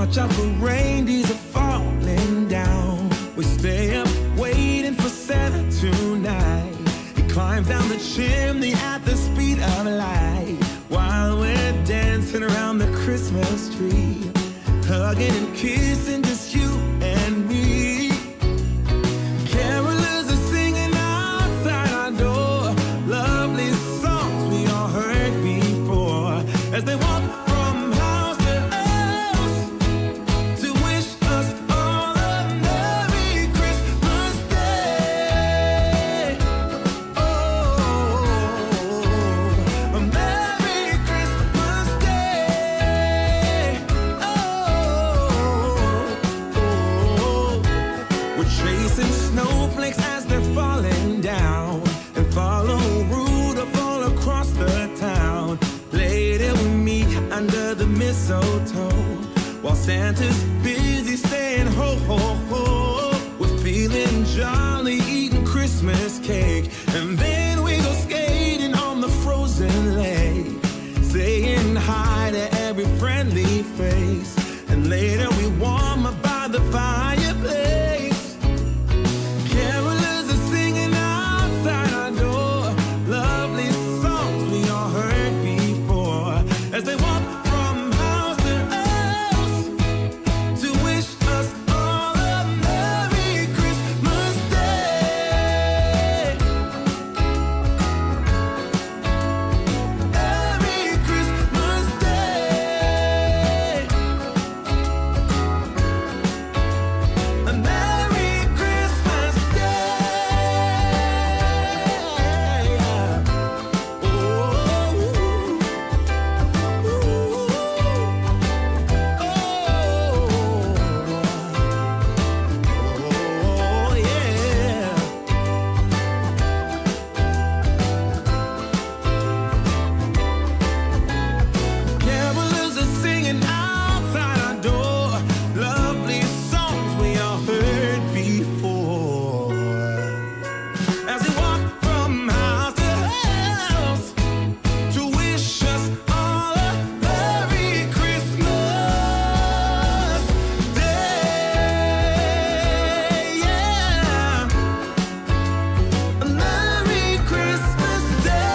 Watch out for reindeers are falling down. We stay up waiting for Santa tonight. He climbs down the chimney at the speed of light, while we're dancing around the Christmas tree, hugging and kissing just you and me. Carolers are singing outside our door, lovely songs we all heard before, as they walk from house to house to wish us all a Merry Christmas Day. Oh, a Merry Christmas Day. We're chasing snowflakes as they're falling down, and follow Rudolph all across the town. Later we meet under the mistletoe, while Santa's busy saying ho, ho, ho. We're feeling jolly, eating Christmas cake, and then we go skating on the frozen lake, saying hi to every friendly face, and later we warm up by the fireplace. Carolers are singing outside our door, lovely songs we all heard before, as they walk from house to house to wish us all a Merry Christmas Day. Merry Christmas Day. A Merry Christmas Day. Oh, yeah. Carolers are singing outside our door, lovely songs we all heard before, as we walk from house to house to wish us all a Merry Christmas Day. Yeah, a Merry Christmas Day.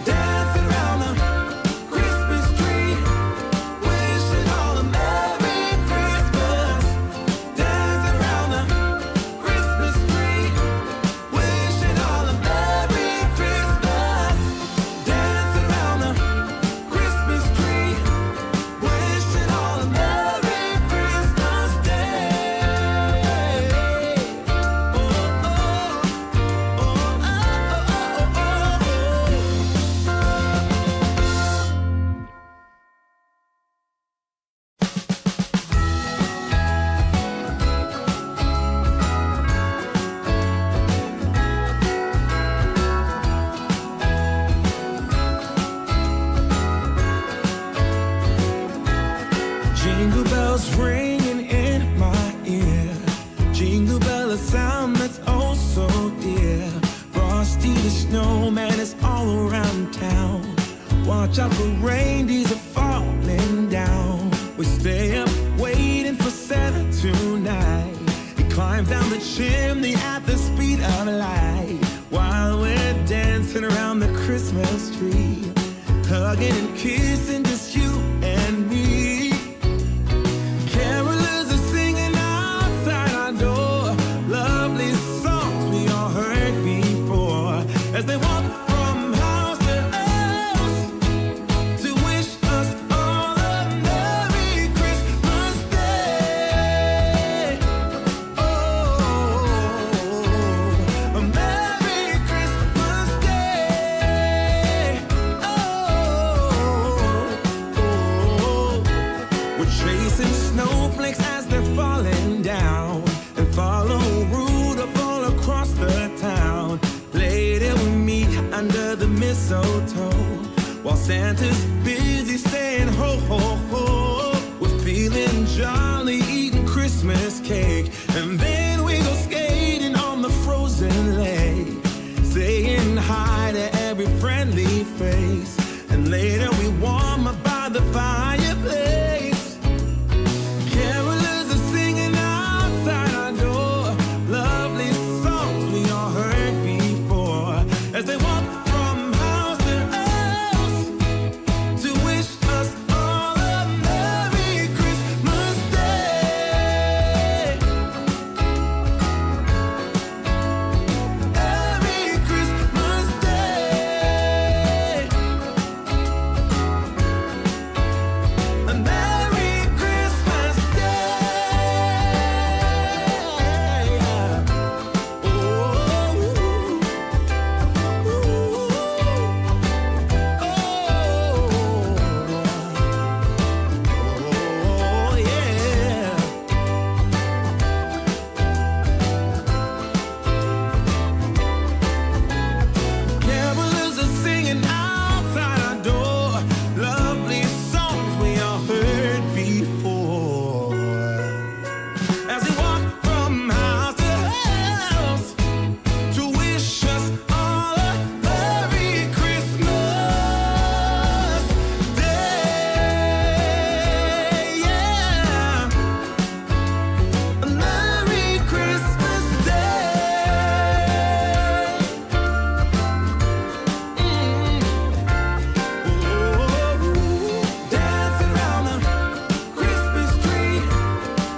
Dancing around the Christmas tree, wishing all a Merry Christmas. Dancing around the Christmas tree, wishing all a Merry Christmas. Dancing around the Christmas tree, wishing all a Merry Christmas Day. Jingle bells ringing in my ear, jingle bell, a sound that's oh so dear. Frosty the snowman is all around town. Watch out for reindeers are falling down. We stay up waiting for Santa tonight. He climbs down the chimney at the speed of light, while we're dancing around the Christmas tree, hugging and kissing just you and me. Carolers are singing outside our door, lovely songs we all heard before, as they walk from house to house to wish us all a Merry Christmas Day. Oh, a Merry Christmas Day. We're chasing snowflakes as they're falling down, and follow Rudolph all across the town. Later we meet under the mistletoe, while Santa's busy saying ho, ho, ho. We're feeling jolly, eating Christmas cake, and then we go skating on the frozen lake, saying hi to face. And later we warm up by the fireplace. Carolers are singing outside our door, lovely songs we all heard before, as they walk from house to house to wish us all a Merry Christmas Day. Merry Christmas Day. A Merry Christmas Day. Oh, yeah. Carolers are singing outside our door, lovely songs we all heard before, as we walk from house to house to wish us all a Merry Christmas Day. Yeah, a Merry Christmas Day. Dancing around the Christmas tree,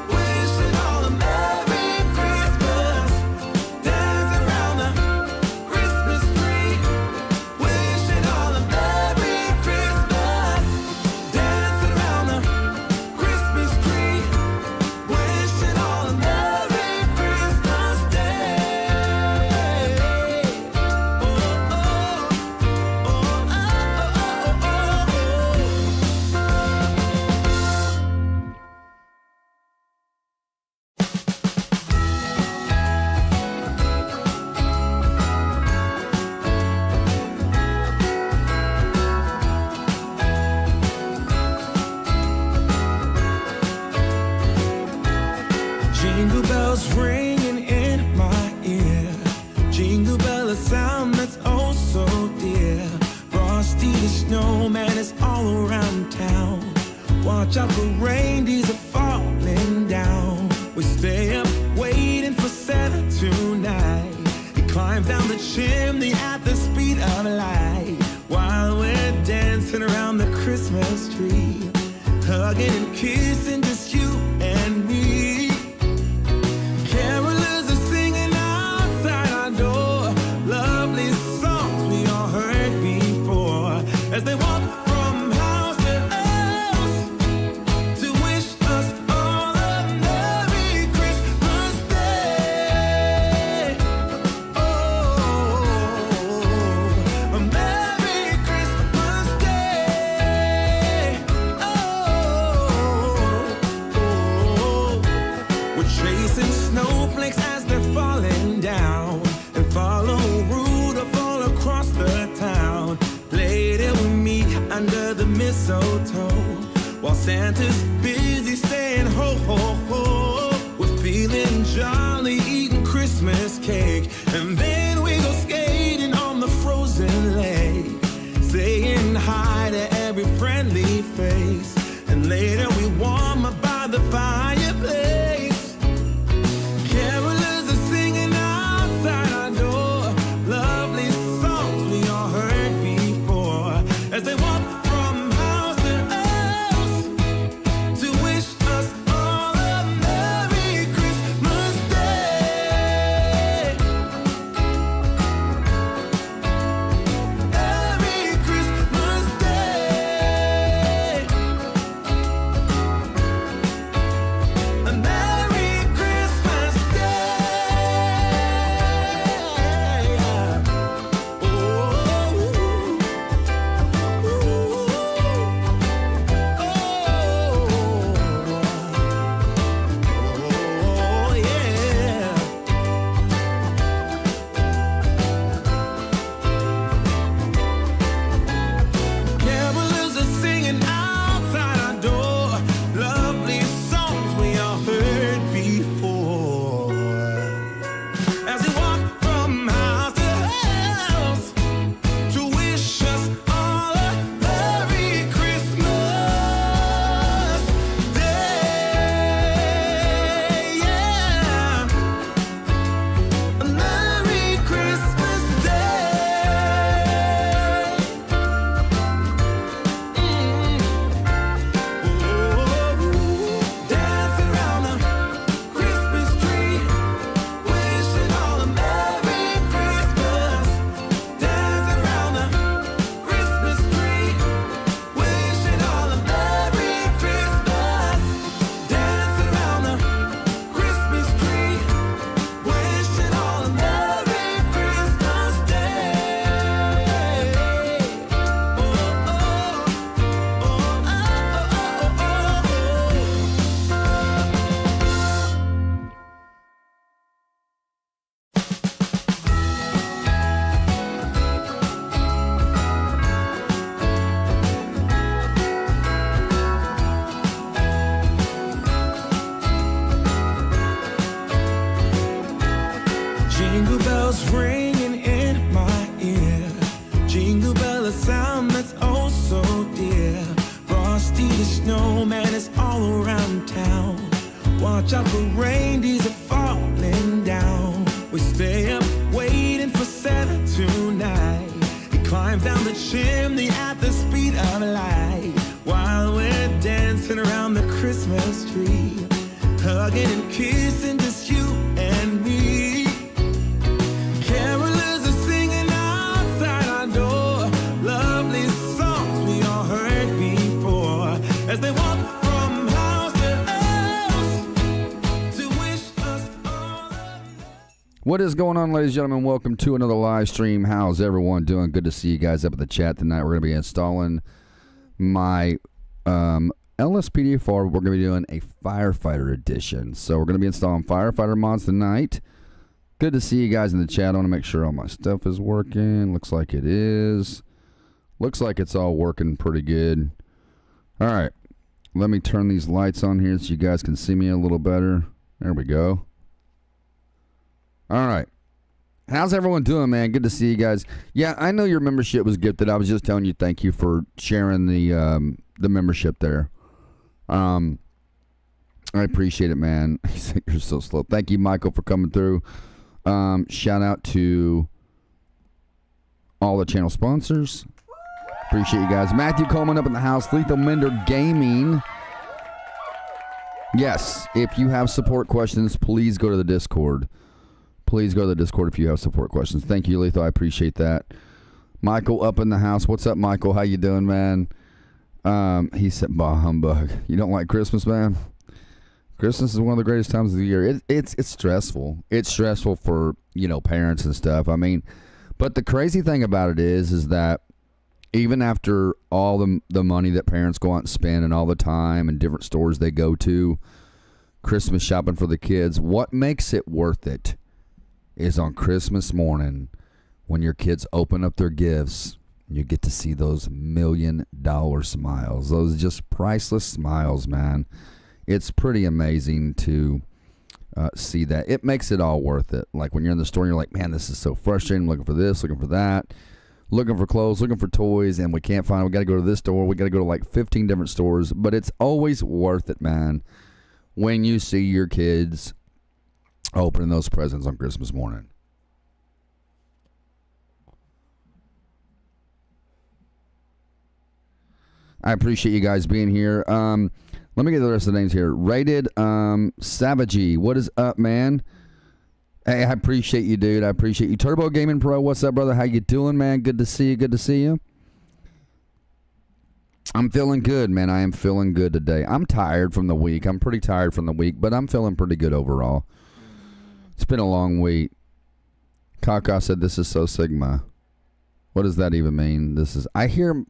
wishing all a Merry Christmas. Dancing around the Christmas tree, wishing all a Merry Christmas. Dancing around the Christmas tree, wishing all a Merry Christmas Day. Jingle bells ringing in my ear. Jingle bell, a sound that's oh so dear. Frosty the snowman is all around town. Watch out for reindeers are falling down. We stay up waiting for Santa tonight. He climbs down the chimney at the speed of light, while we're dancing around the Christmas tree, hugging and kissing just you and me. Carolers are singing outside our door, lovely songs we all heard before, as they walk from house to house to wish us all a Merry Christmas Day. Oh, a Merry Christmas Day. We're chasing snowflakes as they're falling down, and follow Rudolph all across the town. Later we meet under the mistletoe, while Santa's busy saying ho ho ho. We're feeling jolly, eating Christmas cake, and then we go skating on the frozen lake, saying hi to every friendly face. And later we warm up by the fireplace. Carolers are singing outside our door, lovely songs we all heard before, as they walk from house to house to wish us all a Merry Christmas Day. Watch out for reindeers are falling down. We stay up waiting for Santa tonight. He climbs down the chimney at the speed of light, while we're dancing around the Christmas tree, hugging and kissing just you and me. Carolers are singing outside our door, lovely songs we all heard before, as they walk from house to house to wish us all. What is going on, ladies and gentlemen? Welcome to another live stream. How's everyone doing? Good to see you guys up in the chat tonight. We're going to be installing my LSPDFR. We're going to be doing a Firefighter edition. So we're going to be installing Firefighter mods tonight. Good to see you guys in the chat. I want to make sure all my stuff is working. Looks like it is. Looks like it's all working pretty good. All right. Let me turn these lights on here so you guys can see me a little better. There we go. All right. How's everyone doing, man? Good to see you guys. Yeah, I know your membership was gifted. I was just telling you thank you for sharing the membership there. I appreciate it, man. You're so slow. Thank you, Michael, for coming through. Shout out to all the channel sponsors. Appreciate you guys. Matthew Coleman up in the house. Lethal Mender Gaming. Yes, if you have support questions, please go to the Discord. Please go to the Discord if you have support questions. Thank you, Lethal. I appreciate that. Michael up in the house. What's up, Michael? How you doing, man? He said, bah humbug. You don't like Christmas, man? Christmas is one of the greatest times of the year. It's stressful. It's stressful for, parents and stuff. I mean, but the crazy thing about it is that even after all the money that parents go out and spend and all the time and different stores they go to, Christmas shopping for the kids, what makes it worth it is on Christmas morning when your kids open up their gifts, you get to see those $1 million smiles, those just priceless smiles, man. It's pretty amazing to see that. It makes it all worth it. Like when you're in the store and you're like, man, this is so frustrating. I'm looking for this, looking for that, looking for clothes, looking for toys, and we can't find it. We got to go to this store. We got to go to like 15 different stores, but it's always worth it, man, when you see your kids opening those presents on Christmas morning. I appreciate you guys being here. Let me get the rest of the names here. Rated Savagey, what is up, man? Hey, I appreciate you, dude. I appreciate you. Turbo Gaming Pro, what's up, brother? How you doing, man? Good to see you. Good to see you. I'm feeling good, man. I am feeling good today. I'm tired from the week. I'm pretty tired from the week, but I'm feeling pretty good overall. It's been a long week. Kaka said this is so Sigma. What does that even mean? This is I hear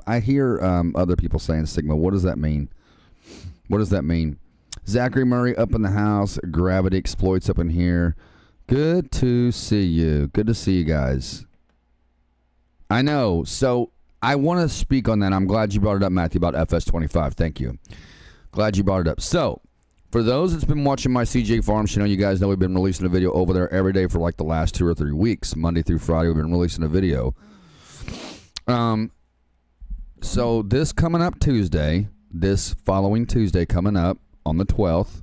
other people saying Sigma. What does that mean? What does that mean? Zachary Murray up in the house. Gravity Exploits up in here. Good to see you. Good to see you guys. I know. So I want to speak on that. I'm glad you brought it up, Matthew, about FS25. Thank you. Glad you brought it up. So for those that's been watching my CJ Farms channel, you guys know we've been releasing a video over there every day for like the last 2 or 3 weeks. Monday through Friday, we've been releasing a video. So this coming up Tuesday, this following Tuesday coming up on the 12th,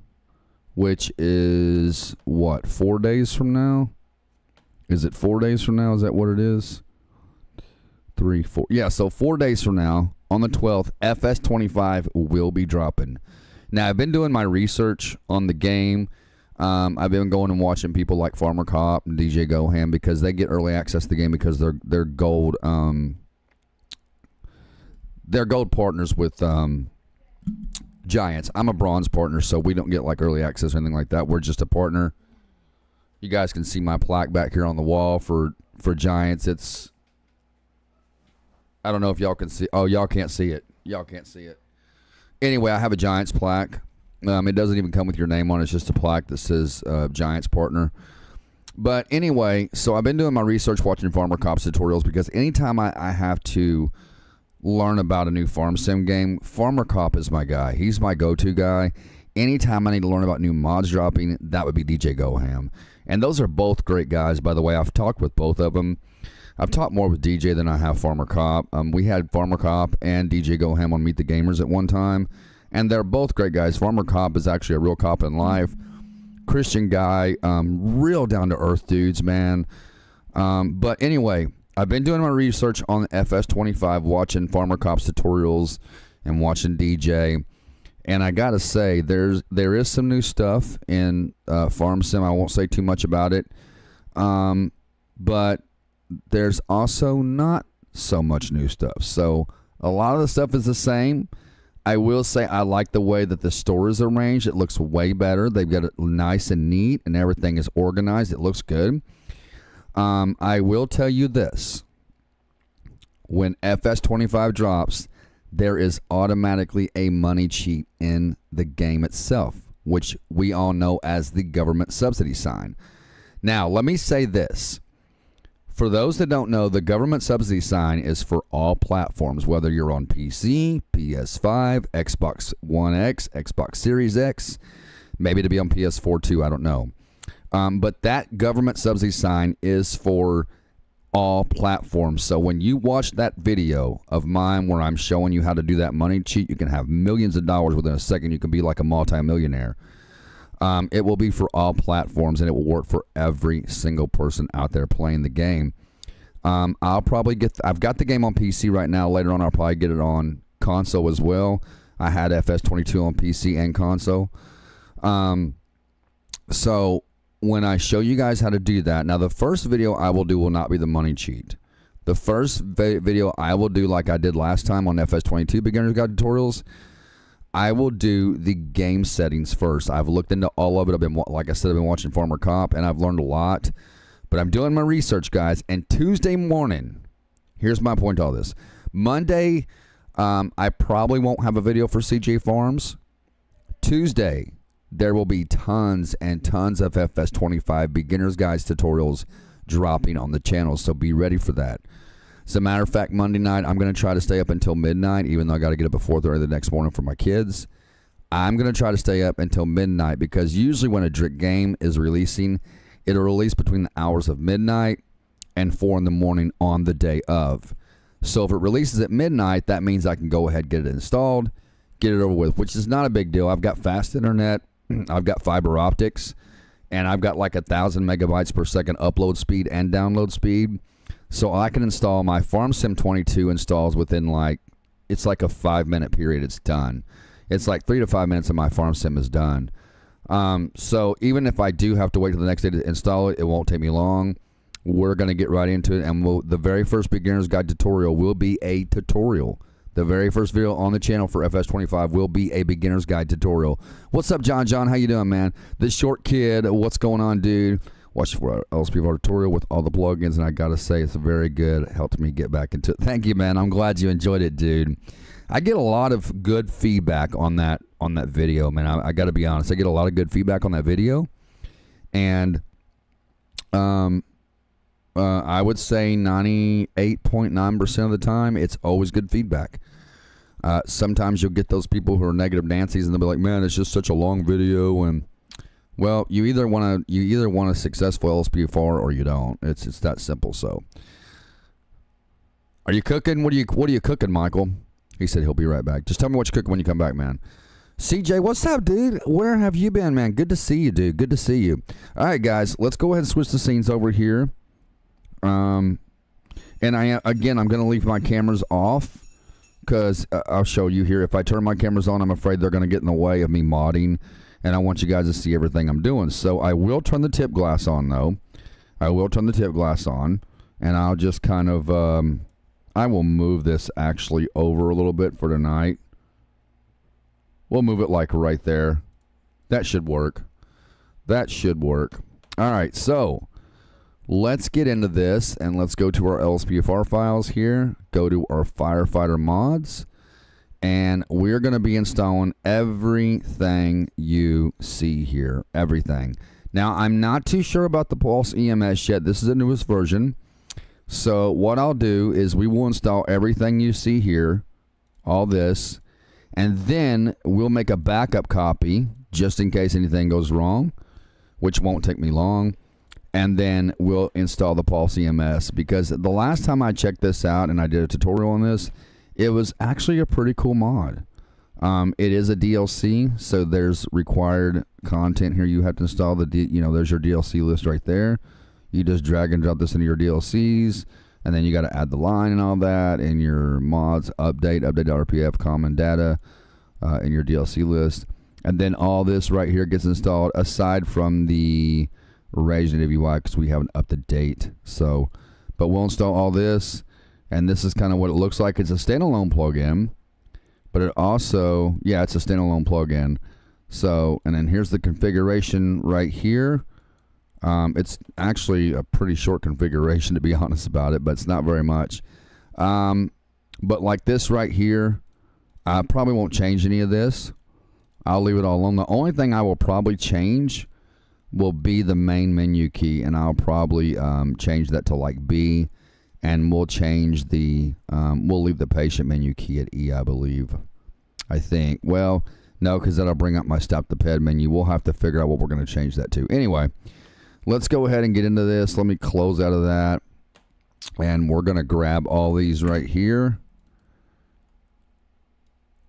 which is what, 4 days from now? Is it 4 days from now? Is that what it is? 3, 4. Yeah, so 4 days from now on the 12th, FS25 will be dropping. Now, I've been doing my research on the game. I've been going and watching people like Farmer Cop and DJ Goham because they get early access to the game because they're gold. They're gold partners with Giants. I'm a bronze partner, so we don't get like early access or anything like that. We're just a partner. You guys can see my plaque back here on the wall for Giants. It's, I don't know if y'all can see. Oh, y'all can't see it. Y'all can't see it. Anyway, I have a Giants plaque. It doesn't even come with your name on it. It's just a plaque that says Giants partner. But anyway, so I've been doing my research watching Farmer Cops tutorials because anytime I have to learn about a new farm sim game, Farmer Cop is my guy. He's my go-to guy. Anytime I need to learn about new mods dropping, that would be DJ Goham. And those are both great guys, by the way. I've talked with both of them. I've talked more with DJ than I have Farmer Cop. We had Farmer Cop and DJ Goham on Meet the Gamers at one time, and they're both great guys. Farmer Cop is actually a real cop in life. Christian guy, real down to earth dudes, man. But anyway, I've been doing my research on the FS25, watching Farmer Cops tutorials and watching DJ. And I gotta say, there is some new stuff in Farm Sim. I won't say too much about it, but there's also not so much new stuff. So a lot of the stuff is the same. I will say I like the way that the store is arranged. It looks way better. They've got it nice and neat, and everything is organized. It looks good. I will tell you this: when FS25 drops, there is automatically a money cheat in the game itself, which we all know as the government subsidy sign. Now, let me say this. For those that don't know, the government subsidy sign is for all platforms, whether you're on PC, PS5, Xbox One X, Xbox Series X, maybe to be on PS4 too, I don't know. But that government subsidy sign is for all platforms. So when you watch that video of mine where I'm showing you how to do that money cheat, you can have millions of dollars within a second. You can be like a multimillionaire. It will be for all platforms, and it will work for every single person out there playing the game. I'll probably I've got the game on PC right now. Later on, I'll probably get it on console as well. I had FS22 on PC and console. So when I show you guys how to do that, now the first video I will do will not be the money cheat. The first video I will do, like I did last time on FS22 Beginner's Guide Tutorials, I will do the game settings first. I've looked into all of it. Like I said, I've been watching Farmer Cop, and I've learned a lot. But I'm doing my research, guys. And Tuesday morning, here's my point to all this. Monday, I probably won't have a video for CJ Farms. Tuesday, there will be tons and tons of FS25 Beginner's Guides tutorials dropping on the channel, so be ready for that. As a matter of fact, Monday night, I'm going to try to stay up until midnight, even though I got to get up at 4:30 the next morning for my kids. I'm going to try to stay up until midnight, because usually when a game is releasing, it'll release between the hours of midnight and 4 in the morning on the day of. So if it releases at midnight, that means I can go ahead, get it installed, get it over with, which is not a big deal. I've got fast internet. I've got fiber optics, and I've got like 1,000 megabytes per second upload speed and download speed. So I can install my Farm Sim 22 installs within it's like a 5-minute period. It's done. It's like 3 to 5 minutes and my Farm Sim is done. So even if I do have to wait till the next day to install it, it won't take me long. We're going to get right into it, and the very first Beginner's Guide tutorial will be a tutorial. The very first video on the channel for FS25 will be a Beginner's Guide tutorial. What's up, John? How you doing, man? The short kid, what's going on, dude? Watch for LSPDFR tutorial with all the plugins, and I gotta say, it's very good. Helped me get back into it. Thank you, man. I'm glad you enjoyed it, dude. I get a lot of good feedback on that video, man. I gotta be honest. I get a lot of good feedback on that video, and I would say 98.9% of the time, it's always good feedback. Sometimes you'll get those people who are negative Nancy's, and they'll be like, "Man, it's just such a long video," and well, you either want a successful LSPDFR or you don't. It's that simple. So, are you cooking? What are you cooking, Michael? He said he'll be right back. Just tell me what you're cooking when you come back, man. CJ, what's up, dude? Where have you been, man? Good to see you, dude. Good to see you. All right, guys, let's go ahead and switch the scenes over here. And I'm going to leave my cameras off, because I'll show you here. If I turn my cameras on, I'm afraid they're going to get in the way of me modding, and I want you guys to see everything I'm doing. So I will turn the tip glass on, though. I will turn the tip glass on, and I'll just kind of, I will move this actually over a little bit for tonight. We'll move it like right there. That should work. That should work. All right, so let's get into this, and let's go to our LSPDFR files here. Go to our Firefighter mods, and we're going to be installing everything you see here. Everything. Now, I'm not too sure about the Pulse EMS yet. This is the newest version. So what I'll do is we will install everything you see here, all this, and then we'll make a backup copy just in case anything goes wrong, which won't take me long. And then we'll install the Pulse EMS, because the last time I checked this out and I did a tutorial on this, it was actually a pretty cool mod. It is a DLC, so there's required content here. You have to install there's your DLC list right there. You just drag and drop this into your DLCs, and then you got to add the line and all that, and your mods, update RPF, common data in your DLC list. And then all this right here gets installed aside from the Resident UI because we haven't up to date. So, but we'll install all this, and this is kind of what it looks like. It's a standalone plugin, but it also, it's a standalone plugin. So, and then here's the configuration right here. It's actually a pretty short configuration, to be honest about it, but it's not very much. But like this right here, I probably won't change any of this. I'll leave it all alone. The only thing I will probably change will be the main menu key, and I'll probably change that to like B, and we'll change the we'll leave the patient menu key at E, I believe. I think. Well, no, because that'll bring up my stop the ped menu. We'll have to figure out what we're going to change that to. Anyway, let's go ahead and get into this. Let me close out of that, and we're going to grab all these right here.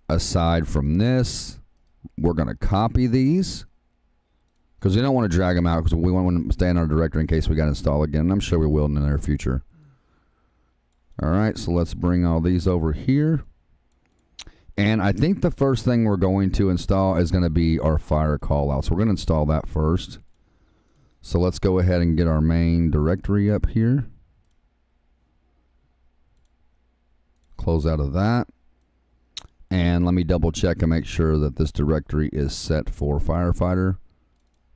Aside from this, we're going to copy these because we don't want to drag them out because we want to stay in our directory in case we got to install again. And I'm sure we will in the near future. All right, so let's bring all these over here. And I think the first thing we're going to install is going to be our fire callout. So we're going to install that first. So let's go ahead and get our main directory up here. Close out of that. And let me double check and make sure that this directory is set for Firefighter.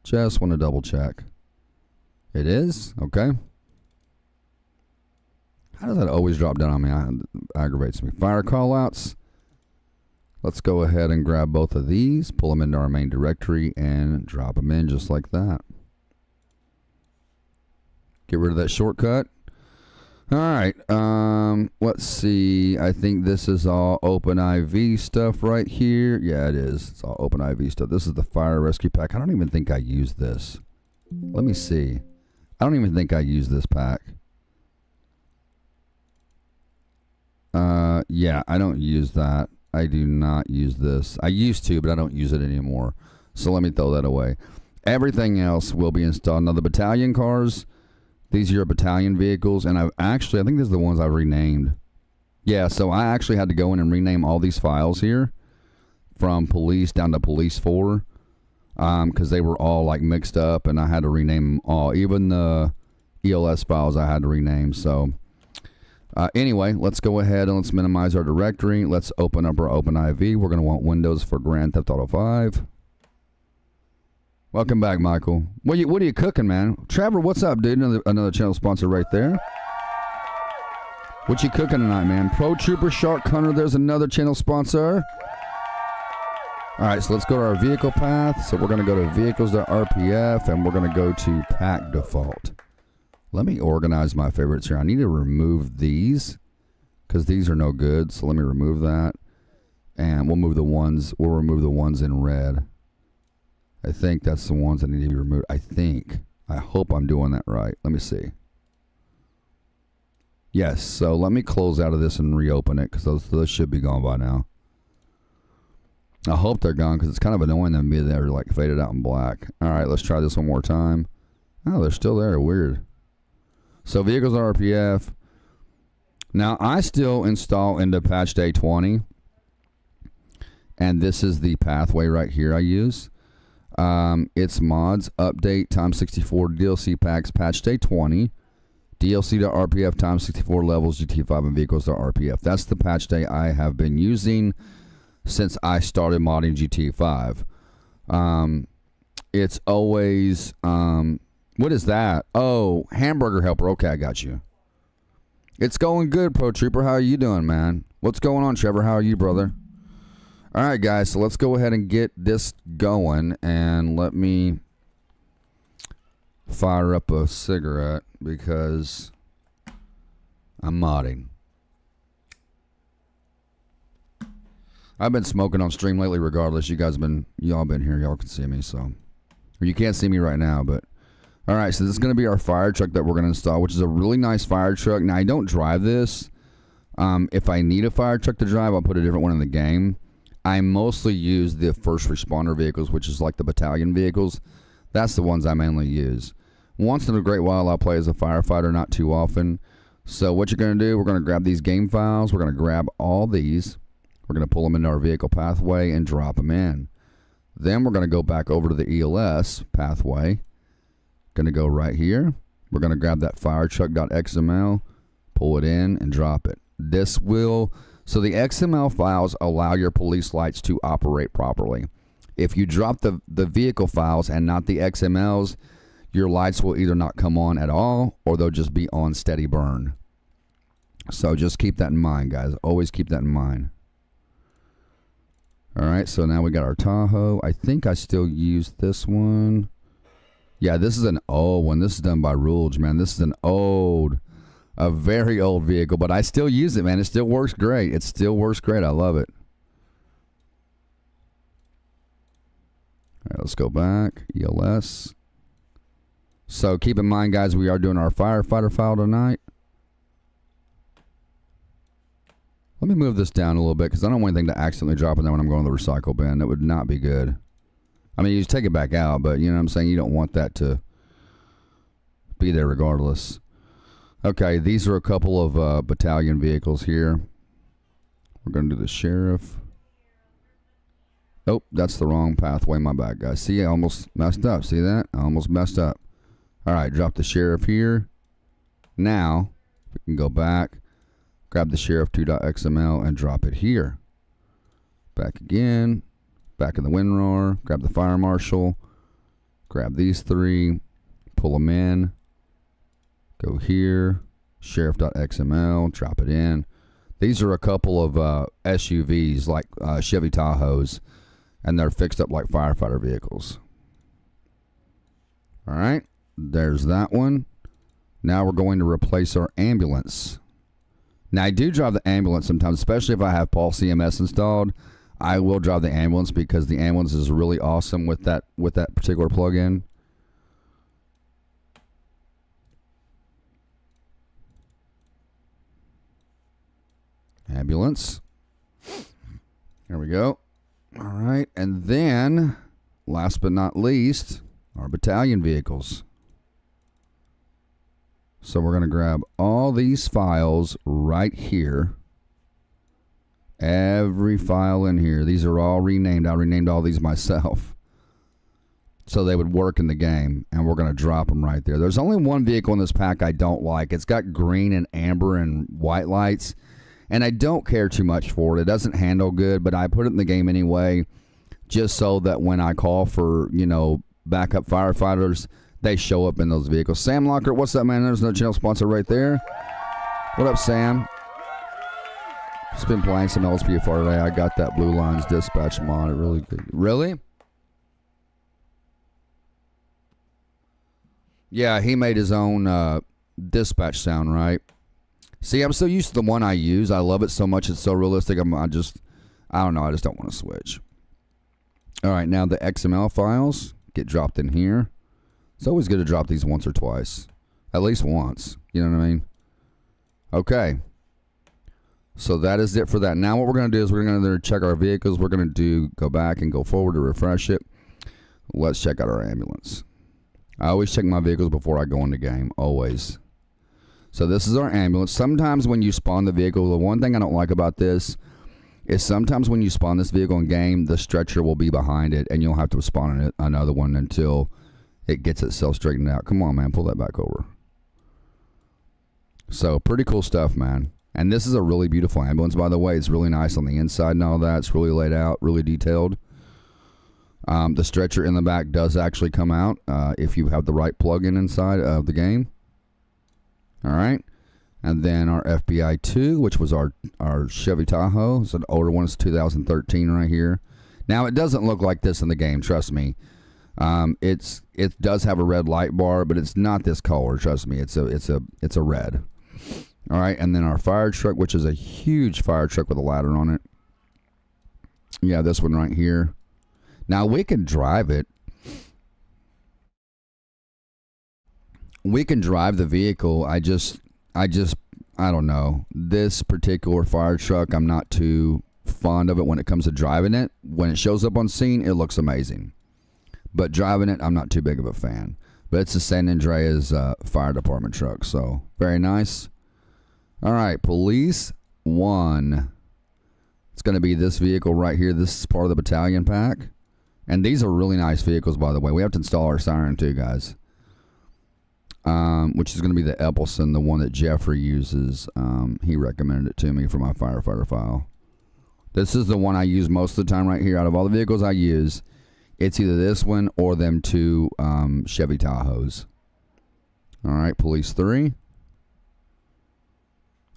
Just want to double check. It is? Okay. How does that always drop down on me? It aggravates me. Fire callouts. Let's go ahead and grab both of these, pull them into our main directory, and drop them in just like that. Get rid of that shortcut. All right, let's see. I think this is all OpenIV stuff right here. Yeah, it is. It's all OpenIV stuff. This is the Fire Rescue Pack. I don't even think I use this. Let me see. I don't even think I use this pack. Yeah, I don't use that. I do not use this. I used to, but I don't use it anymore. So let me throw that away. Everything else will be installed. Now, the battalion cars, these are your battalion vehicles, and I think these are the ones I renamed. Yeah, so I actually had to go in and rename all these files here from police down to police 4 because they were all like mixed up, and I had to rename them all. Even the ELS files I had to rename. So anyway, let's go ahead and let's minimize our directory. Let's open up our OpenIV. We're going to want Windows for Grand Theft Auto 5. Welcome back, Michael. What are you cooking, man? Trevor, what's up, dude? Another channel sponsor right there. What you cooking tonight, man? Pro Trooper Shark Hunter, there's another channel sponsor. All right, so let's go to our vehicle path. So we're going to go to vehicles.rpf, and we're going to go to pack default. Let me organize my favorites here. I need to remove these because these are no good. So let me remove that, and we'll remove the ones in red. I think that's the ones that need to be removed. I hope I'm doing that right. Let me see. Yes, so let me close out of this and reopen it because those should be gone by now. I hope they're gone because it's kind of annoying them being there like faded out in black. All right, let's try this one more time. Oh, they're still there. Weird. So vehicles RPF. Now, I still install into patch day 20. And this is the pathway right here I use. It's mods, update, times 64, DLC packs, patch day 20, DLC.rpf, times 64 levels, GT5, and vehicles.rpf. That's the patch day I have been using since I started modding GT5. It's always, what is that? Oh, hamburger helper. Okay, I got you. It's going good, Pro Trooper. How are you doing, man? What's going on, Trevor? How are you, brother? All right, guys, so let's go ahead and get this going, and let me fire up a cigarette because I'm modding. I've been smoking on stream lately regardless. Y'all been here. Y'all can see me, so. Or you can't see me right now, but. All right, so this is going to be our fire truck that we're going to install, which is a really nice fire truck. Now, I don't drive this. If I need a fire truck to drive, I'll put a different one in the game. I mostly use the first responder vehicles, which is like the battalion vehicles. That's the ones I mainly use. Once in a great while, I'll play as a firefighter, not too often. So what you're going to do, we're going to grab these game files. We're going to grab all these. We're going to pull them into our vehicle pathway and drop them in. Then we're going to go back over to the ELS pathway. Going to go right here. We're going to grab that firetruck.xml, pull it in, and drop it. This will... So the XML files allow your police lights to operate properly. If you drop the vehicle files and not the XMLs, your lights will either not come on at all or they'll just be on steady burn. So just keep that in mind, guys. Always keep that in mind. All right, so now we got our Tahoe. I think I still use this one. Yeah, this is an old one. This is done by Rulge, man. This is a very old vehicle, but I still use it, man. It still works great. It still works great. I love it. All right, let's go back. ELS. So keep in mind, guys, we are doing our firefighter file tonight. Let me move this down a little bit because I don't want anything to accidentally drop in there when I'm going to the recycle bin. That would not be good. I mean, you just take it back out, but you know what I'm saying? You don't want that to be there regardless. Okay, these are a couple of battalion vehicles here. We're going to do the sheriff. Oh, that's the wrong pathway. My bad, guys. See, I almost messed up. See that? I almost messed up. All right, drop the sheriff here. Now, we can go back, grab the sheriff2.xml, and drop it here. Back again. Back in the WinRAR. Grab the fire marshal. Grab these three. Pull them in. Go here. Sheriff.xml. Drop it in. These are a couple of SUVs like Chevy Tahoes, and they're fixed up like firefighter vehicles. All right. There's that one. Now we're going to replace our ambulance. Now I do drive the ambulance sometimes, especially if I have Paul CMS installed. I will drive the ambulance because the ambulance is really awesome with that particular plugin. Ambulance. There we go. All right, and then last but not least, our battalion vehicles. So we're going to grab all these files right here. Every file in here. These are all renamed. I renamed all these myself so they would work in the game, and we're going to drop them right there. There's only one vehicle in this pack I don't like. It's got green and amber and white lights, and I don't care too much for it. It doesn't handle good, but I put it in the game anyway just so that when I call for, you know, backup firefighters, they show up in those vehicles. Sam Lockert, what's up, man? There's no channel sponsor right there. What up, Sam? Just been playing some LSPDFR today. I got that Blue Lines dispatch mod. It really good. Really? Yeah, he made his own dispatch sound, right? See, I'm so used to the one I use. I love it so much. It's so realistic. I don't know. I just don't want to switch. All right, now the XML files get dropped in here. It's always good to drop these once or twice. At least once. You know what I mean? Okay. So that is it for that. Now what we're going to do is we're going to check our vehicles. We're going to go back and go forward to refresh it. Let's check out our ambulance. I always check my vehicles before I go in the game. Always. So this is our ambulance. Sometimes when you spawn the vehicle, the one thing I don't like about this is sometimes when you spawn this vehicle in game, the stretcher will be behind it, and you'll have to spawn another one until it gets itself straightened out. Come on, man. Pull that back over. So pretty cool stuff, man. And this is a really beautiful ambulance, by the way. It's really nice on the inside and all that. It's really laid out, really detailed. The stretcher in the back does actually come out if you have the right plug-in inside of the game. All right. And then our FBI 2, which was our Chevy Tahoe. It's an older one. It's 2013 right here. Now, it doesn't look like this in the game, trust me. It does have a red light bar, but it's not this color, trust me. It's a red. All right, and then our fire truck, which is a huge fire truck with a ladder on it. Yeah, this one right here. Now, we can drive it. We can drive the vehicle. I don't know. This particular fire truck, I'm not too fond of it when it comes to driving it. When it shows up on scene, it looks amazing. But driving it, I'm not too big of a fan. But it's a San Andreas fire department truck, so very nice. All right, police 1. It's going to be this vehicle right here. This is part of the battalion pack. And these are really nice vehicles, by the way. We have to install our siren too, guys. Which is going to be the Epelson, the one that Jeffrey uses. He recommended it to me for my firefighter file. This is the one I use most of the time right here. Out of all the vehicles I use, it's either this one or them two Chevy Tahoes. All right, police 3.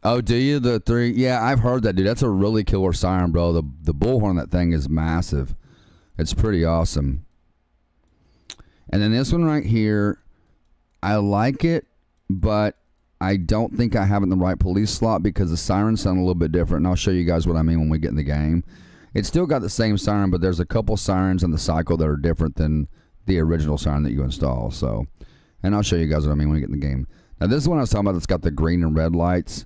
Oh, do you? The 3? Yeah, I've heard that, dude. That's a really killer siren, bro. The bullhorn on that thing is massive. It's pretty awesome. And then this one right here, I like it, but I don't think I have it in the right police slot because the sirens sound a little bit different. And I'll show you guys what I mean when we get in the game. It's still got the same siren, but there's a couple sirens in the cycle that are different than the original siren that you install. So, and I'll show you guys what I mean when we get in the game. Now, this is one I was talking about that's got the green and red lights,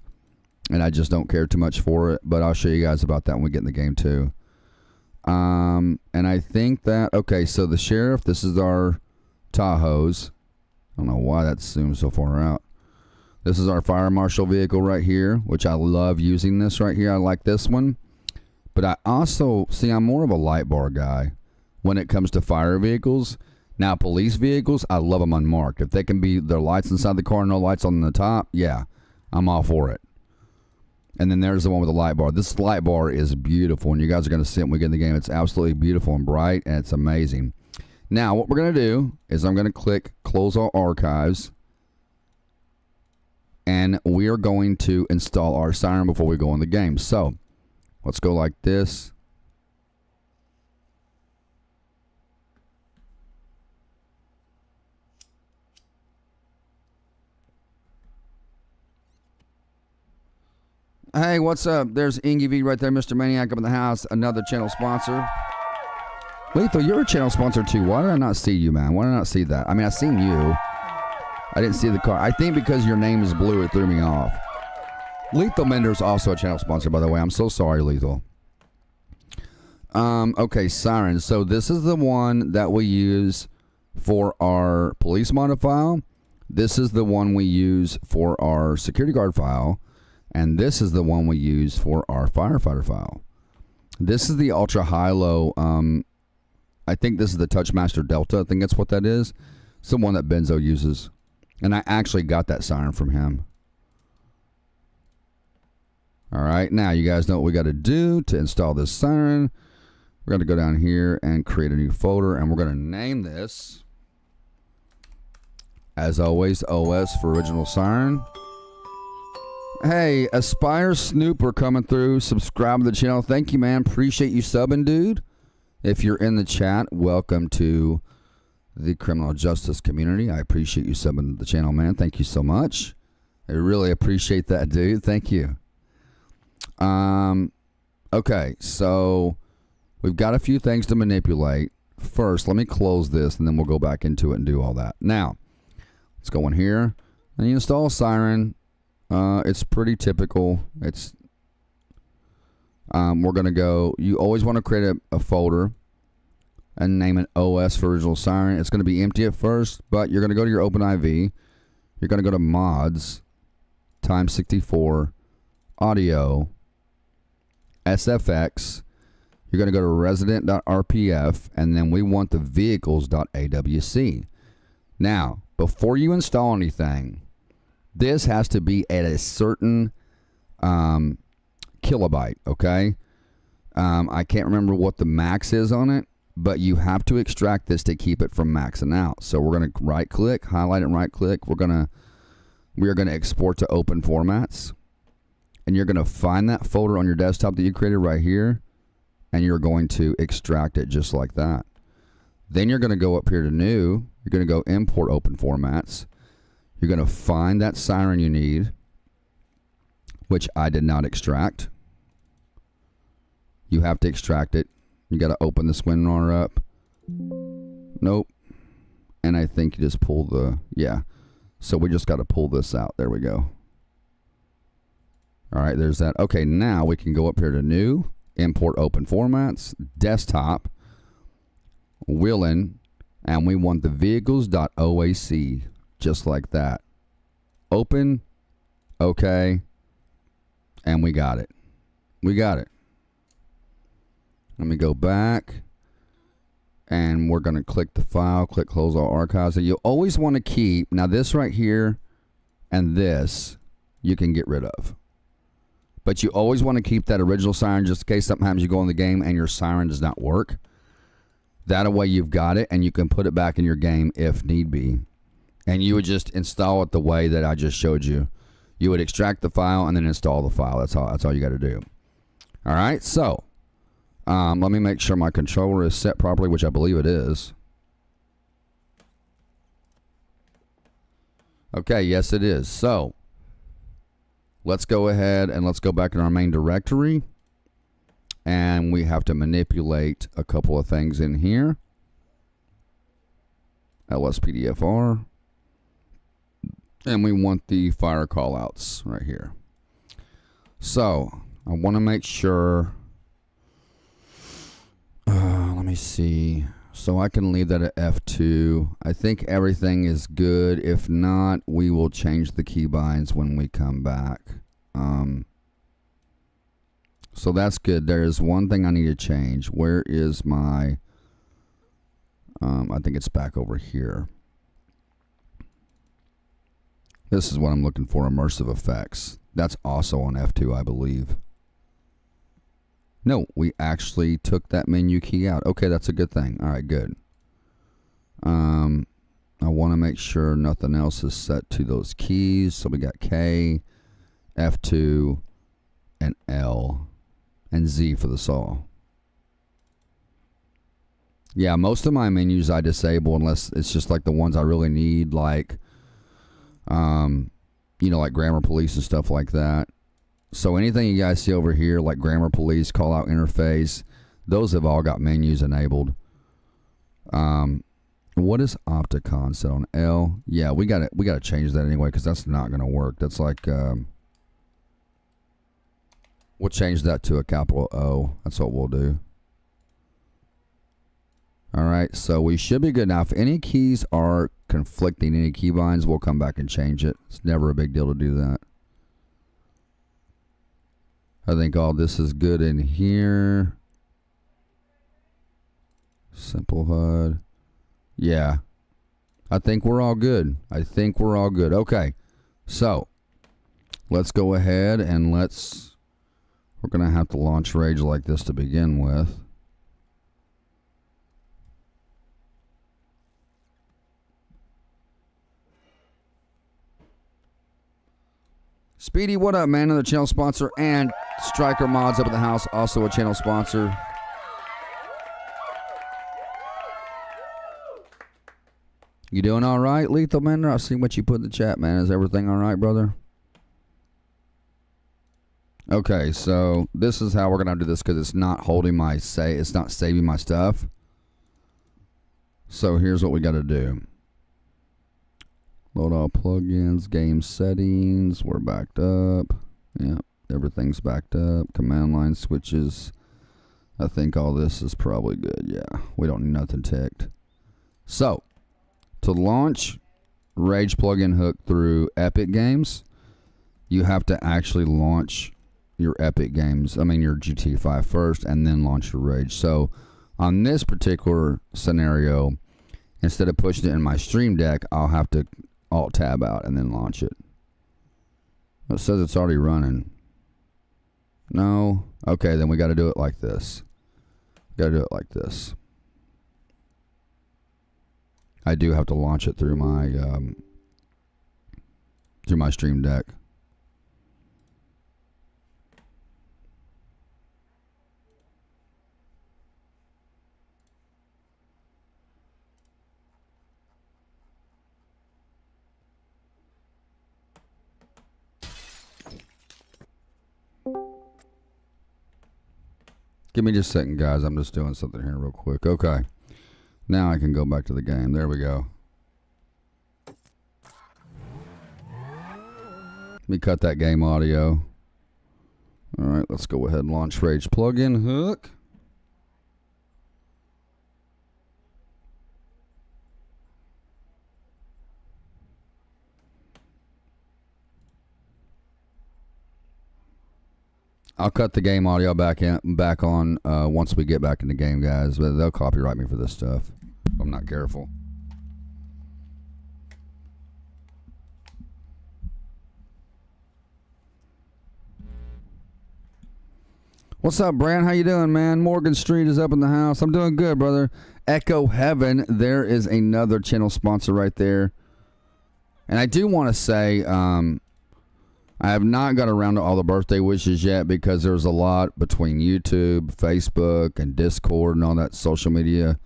and I just don't care too much for it, but I'll show you guys about that when we get in the game too. And I think that, okay, so the sheriff, this is our Tahoes. I don't know why that's zoomed so far out. This is our fire marshal vehicle right here, which I love using this right here. I like this one. But I also, see, I'm more of a light bar guy when it comes to fire vehicles. Now, police vehicles, I love them unmarked. If they can be, their lights inside the car, no lights on the top, yeah, I'm all for it. And then there's the one with the light bar. This light bar is beautiful, and you guys are going to see it when we get in the game. It's absolutely beautiful and bright, and it's amazing. Now, what we're going to do is I'm going to click Close All Archives, and we are going to install our siren before we go in the game. So, let's go like this. Hey, what's up? There's Ingy V right there, Mr. Maniac up in the house, another channel sponsor. Lethal, you're a channel sponsor too. Why did I not see you, man? Why did I not see that? I mean, I seen you. I didn't see the car. I think because your name is blue, it threw me off. Lethal Mender's also a channel sponsor, by the way. I'm so sorry, Lethal. Okay, siren. So this is the one that we use for our police monitor file. This is the one we use for our security guard file. And this is the one we use for our firefighter file. This is the ultra high-low. I think this is the Touchmaster Delta. I think that's what that is. It's the one that Benzo uses. And I actually got that siren from him. All right, now you guys know what we got to do to install this siren. We're going to go down here and create a new folder, and we're going to name this, as always, OS for original siren. Hey, Aspire Snooper coming through. Subscribe to the channel. Thank you, man. Appreciate you subbing, dude. If you're in the chat, welcome to the criminal justice community. I appreciate you subbing to the channel, man. Thank you so much. I really appreciate that, dude. Thank you. Okay, so we've got a few things to manipulate. First, let me close this, and then we'll go back into it and do all that. Now, let's go in here, and you install a siren. It's pretty typical. It's we're gonna go. You always want to create a folder and name it OS for original siren. It's gonna be empty at first, but you're gonna go to your OpenIV. You're gonna go to mods, times 64, audio, SFX. You're gonna go to resident.rpf, and then we want the vehicles.awc. Now, before you install anything, this has to be at a certain kilobyte, okay? I can't remember what the max is on it, but you have to extract this to keep it from maxing out. So we're going to right-click, highlight and right-click. We are going to export to open formats, and you're going to find that folder on your desktop that you created right here, and you're going to extract it just like that. Then you're going to go up here to new. You're going to go import open formats. You're going to find that siren you need, which I did not extract. You have to extract it. You got to open this WinRAR up. Nope. And I think you just pull the, yeah. So we just got to pull this out. There we go. All right, there's that. Okay, now we can go up here to new, import open formats, desktop, willing, and we want the vehicles.oac, just like that. Open, okay, and we got it. We got it. Let me go back, and we're going to click the file, click close all archives. And you always want to keep, now this right here and this you can get rid of. But you always want to keep that original siren just in case something happens, you go in the game and your siren does not work. That way you've got it and you can put it back in your game if need be. And you would just install it the way that I just showed you. You would extract the file and then install the file. That's all you got to do. All right, so let me make sure my controller is set properly, which I believe it is. Okay, yes it is. So let's go ahead and let's go back in our main directory. And we have to manipulate a couple of things in here. LSPDFR. And we want the fire callouts right here. So I want to make sure. Let me see. So I can leave that at F2. I think everything is good. If not, we will change the keybinds when we come back. So that's good. There is one thing I need to change. Where is my... I think it's back over here. This is what I'm looking for, immersive effects. That's also on F2, I believe. No, we actually took that menu key out. Okay, that's a good thing. All right, good. I want to make sure nothing else is set to those keys. So we got K, F2, and L, and Z for the saw. Yeah, most of my menus I disable unless it's just like the ones I really need, like, you know, like grammar police and stuff like that. So anything you guys see over here, like grammar police, call out interface, those have all got menus enabled. What is Opticon set on L? Yeah, we got to change that anyway because that's not going to work. That's like we'll change that to a capital O. That's what we'll do. All right, so we should be good. Now, if any keys are conflicting, any keybinds, we'll come back and change it. It's never a big deal to do that. I think all this is good in here. Simple HUD. Yeah. I think we're all good. Okay. So, let's go ahead and we're going to have to launch Rage like this to begin with. Speedy, what up, man? Another channel sponsor, and Striker Mods up in the house, also a channel sponsor. You doing all right, Lethal Mender? I see what you put in the chat, man. Is everything all right, brother? Okay, so this is how we're gonna do this because it's not holding my it's not saving my stuff. So here's what we got to do. Load all plugins, game settings, we're backed up. Yep, everything's backed up. Command line switches. I think all this is probably good. Yeah, we don't need nothing ticked. So, to launch Rage plugin hook through Epic Games, you have to actually launch your Epic Games, your GT5 first, and then launch your Rage. So, on this particular scenario, instead of pushing it in my Stream Deck, I'll have to Alt-Tab out and then launch it. It says it's already running. No? Okay, then we got to do it like this. I do have to launch it through my Stream Deck. Give me just a second, guys. I'm just doing something here real quick. Okay. Now I can go back to the game. There we go. Let me cut that game audio. All right, let's go ahead and launch Rage plugin hook. I'll cut the game audio back on once we get back in the game, guys. But they'll copyright me for this stuff if I'm not careful. What's up, Brand? How you doing, man? Morgan Street is up in the house. I'm doing good, brother. Echo Heaven. There is another channel sponsor right there. And I do want to say, I have not got around to all the birthday wishes yet because there's a lot between YouTube, Facebook, and Discord and all that social media.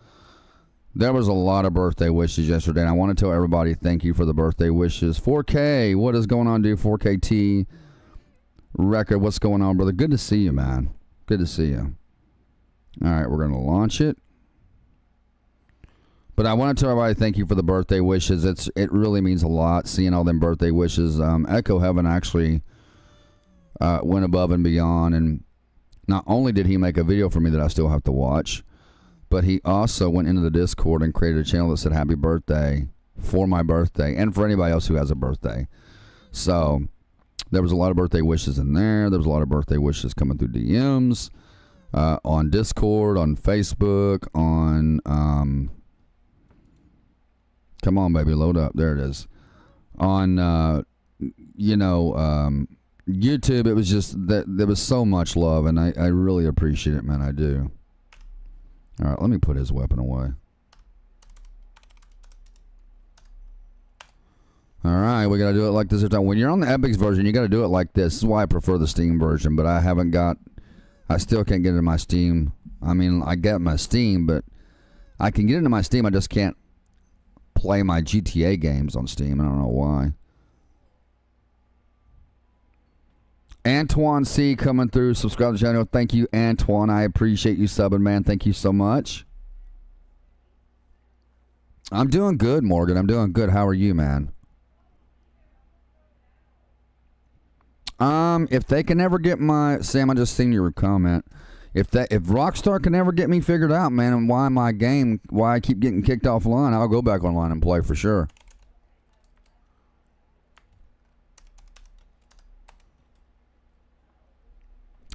There was a lot of birthday wishes yesterday, and I want to tell everybody thank you for the birthday wishes. 4K, what is going on, dude? 4KT Record, what's going on, brother? Good to see you, man. Good to see you. All right, we're going to launch it. But I want to tell everybody thank you for the birthday wishes. It really means a lot seeing all them birthday wishes. Echo Heaven actually went above and beyond, and not only did he make a video for me that I still have to watch, but he also went into the Discord and created a channel that said happy birthday for my birthday and for anybody else who has a birthday. So there was a lot of birthday wishes in there. There was a lot of birthday wishes coming through DMs, on Discord, on Facebook, on... come on, baby, load up. There it is. On, YouTube, it was just that there was so much love, and I really appreciate it, man. I do. All right, let me put his weapon away. All right, we got to do it like this. When you're on the Epic's version, you got to do it like this. This is why I prefer the Steam version, but I still can't get into my Steam. I mean, I get my Steam, but I can get into my Steam. I just can't play my GTA games on Steam. I don't know why. Antoine C coming through. Subscribe to the channel. Thank you, Antoine. I appreciate you subbing, man. Thank you so much. I'm doing good, Morgan. I'm doing good. How are you, man? If they can ever get my... Sam, I just seen your comment. If Rockstar can ever get me figured out, man, and why I keep getting kicked offline, I'll go back online and play for sure.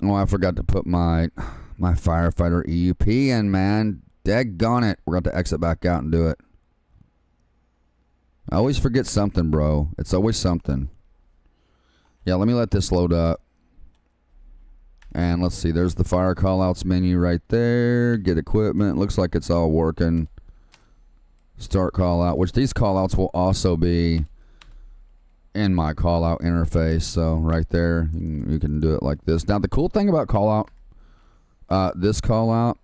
Oh, I forgot to put my Firefighter EUP in, man. Daggone it. We're going to exit back out and do it. I always forget something, bro. It's always something. Yeah, let me let this load up. And let's see, there's the fire callouts menu right there. Get equipment. Looks like it's all working. Start callout, which these callouts will also be in my callout interface. So right there, you can do it like this. Now the cool thing about callout, this callout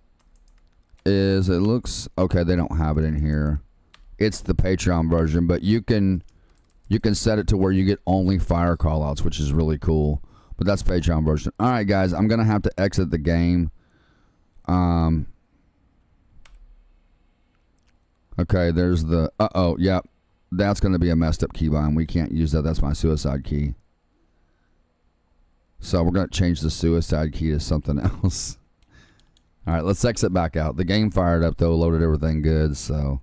is it looks okay. They don't have it in here. It's the Patreon version, but you can set it to where you get only fire callouts, which is really cool. But that's Patreon version. All right, guys, I'm going to have to exit the game. Okay, there's the... Uh-oh, yep. That's going to be a messed up keybind. We can't use that. That's my suicide key. So we're going to change the suicide key to something else. All right, let's exit back out. The game fired up, though. Loaded everything good, so...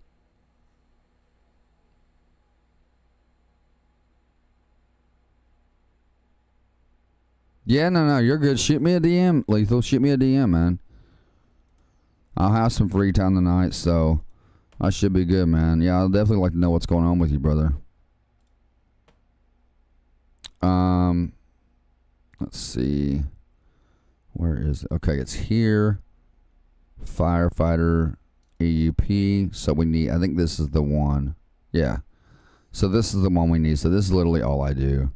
Yeah, no, you're good. Shoot me a DM, Lethal. Shoot me a DM, man. I'll have some free time tonight, so I should be good, man. Yeah, I'll definitely like to know what's going on with you, brother. Let's see. Where is it? Okay, it's here. Firefighter EUP. So we need, I think this is the one. Yeah. So this is the one we need. So this is literally all I do.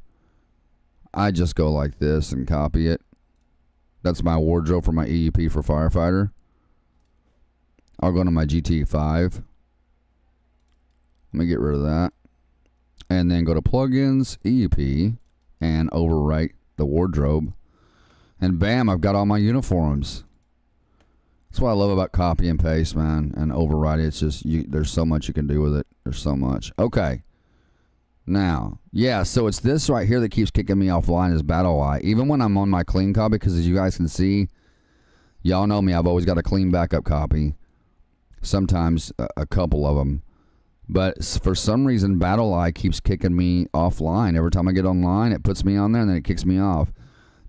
I just go like this and copy it. That's my wardrobe for my EUP for Firefighter. I'll go to my GT 5. Let me get rid of that. And then go to plugins, EUP, and overwrite the wardrobe. And bam, I've got all my uniforms. That's what I love about copy and paste, man, and overwrite it. It's just, there's so much you can do with it. There's so much. Okay. Now, yeah, so it's this right here that keeps kicking me offline is Battle Eye. Even when I'm on my clean copy, because as you guys can see, y'all know me, I've always got a clean backup copy. Sometimes a couple of them. But for some reason, Battle Eye keeps kicking me offline. Every time I get online, it puts me on there and then it kicks me off.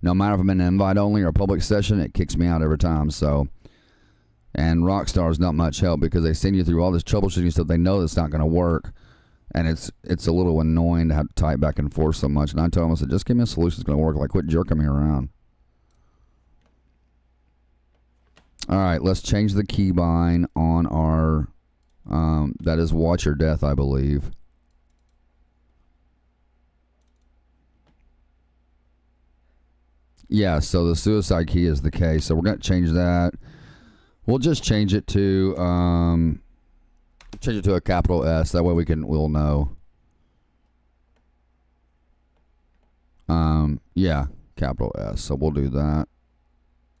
No matter if I'm in an invite only or a public session, it kicks me out every time. So, and Rockstar is not much help because they send you through all this troubleshooting stuff. They know it's not going to work. And it's a little annoying to have to type back and forth so much. And I told them, I said, just give me a solution that's going to work. Like, quit jerking me around. All right, let's change the keybind on our, that is Watch Your Death, I believe. Yeah, so the suicide key is the K. So we're going to change that. We'll just change it to a capital S. That way we'll know. Yeah, capital S. So we'll do that.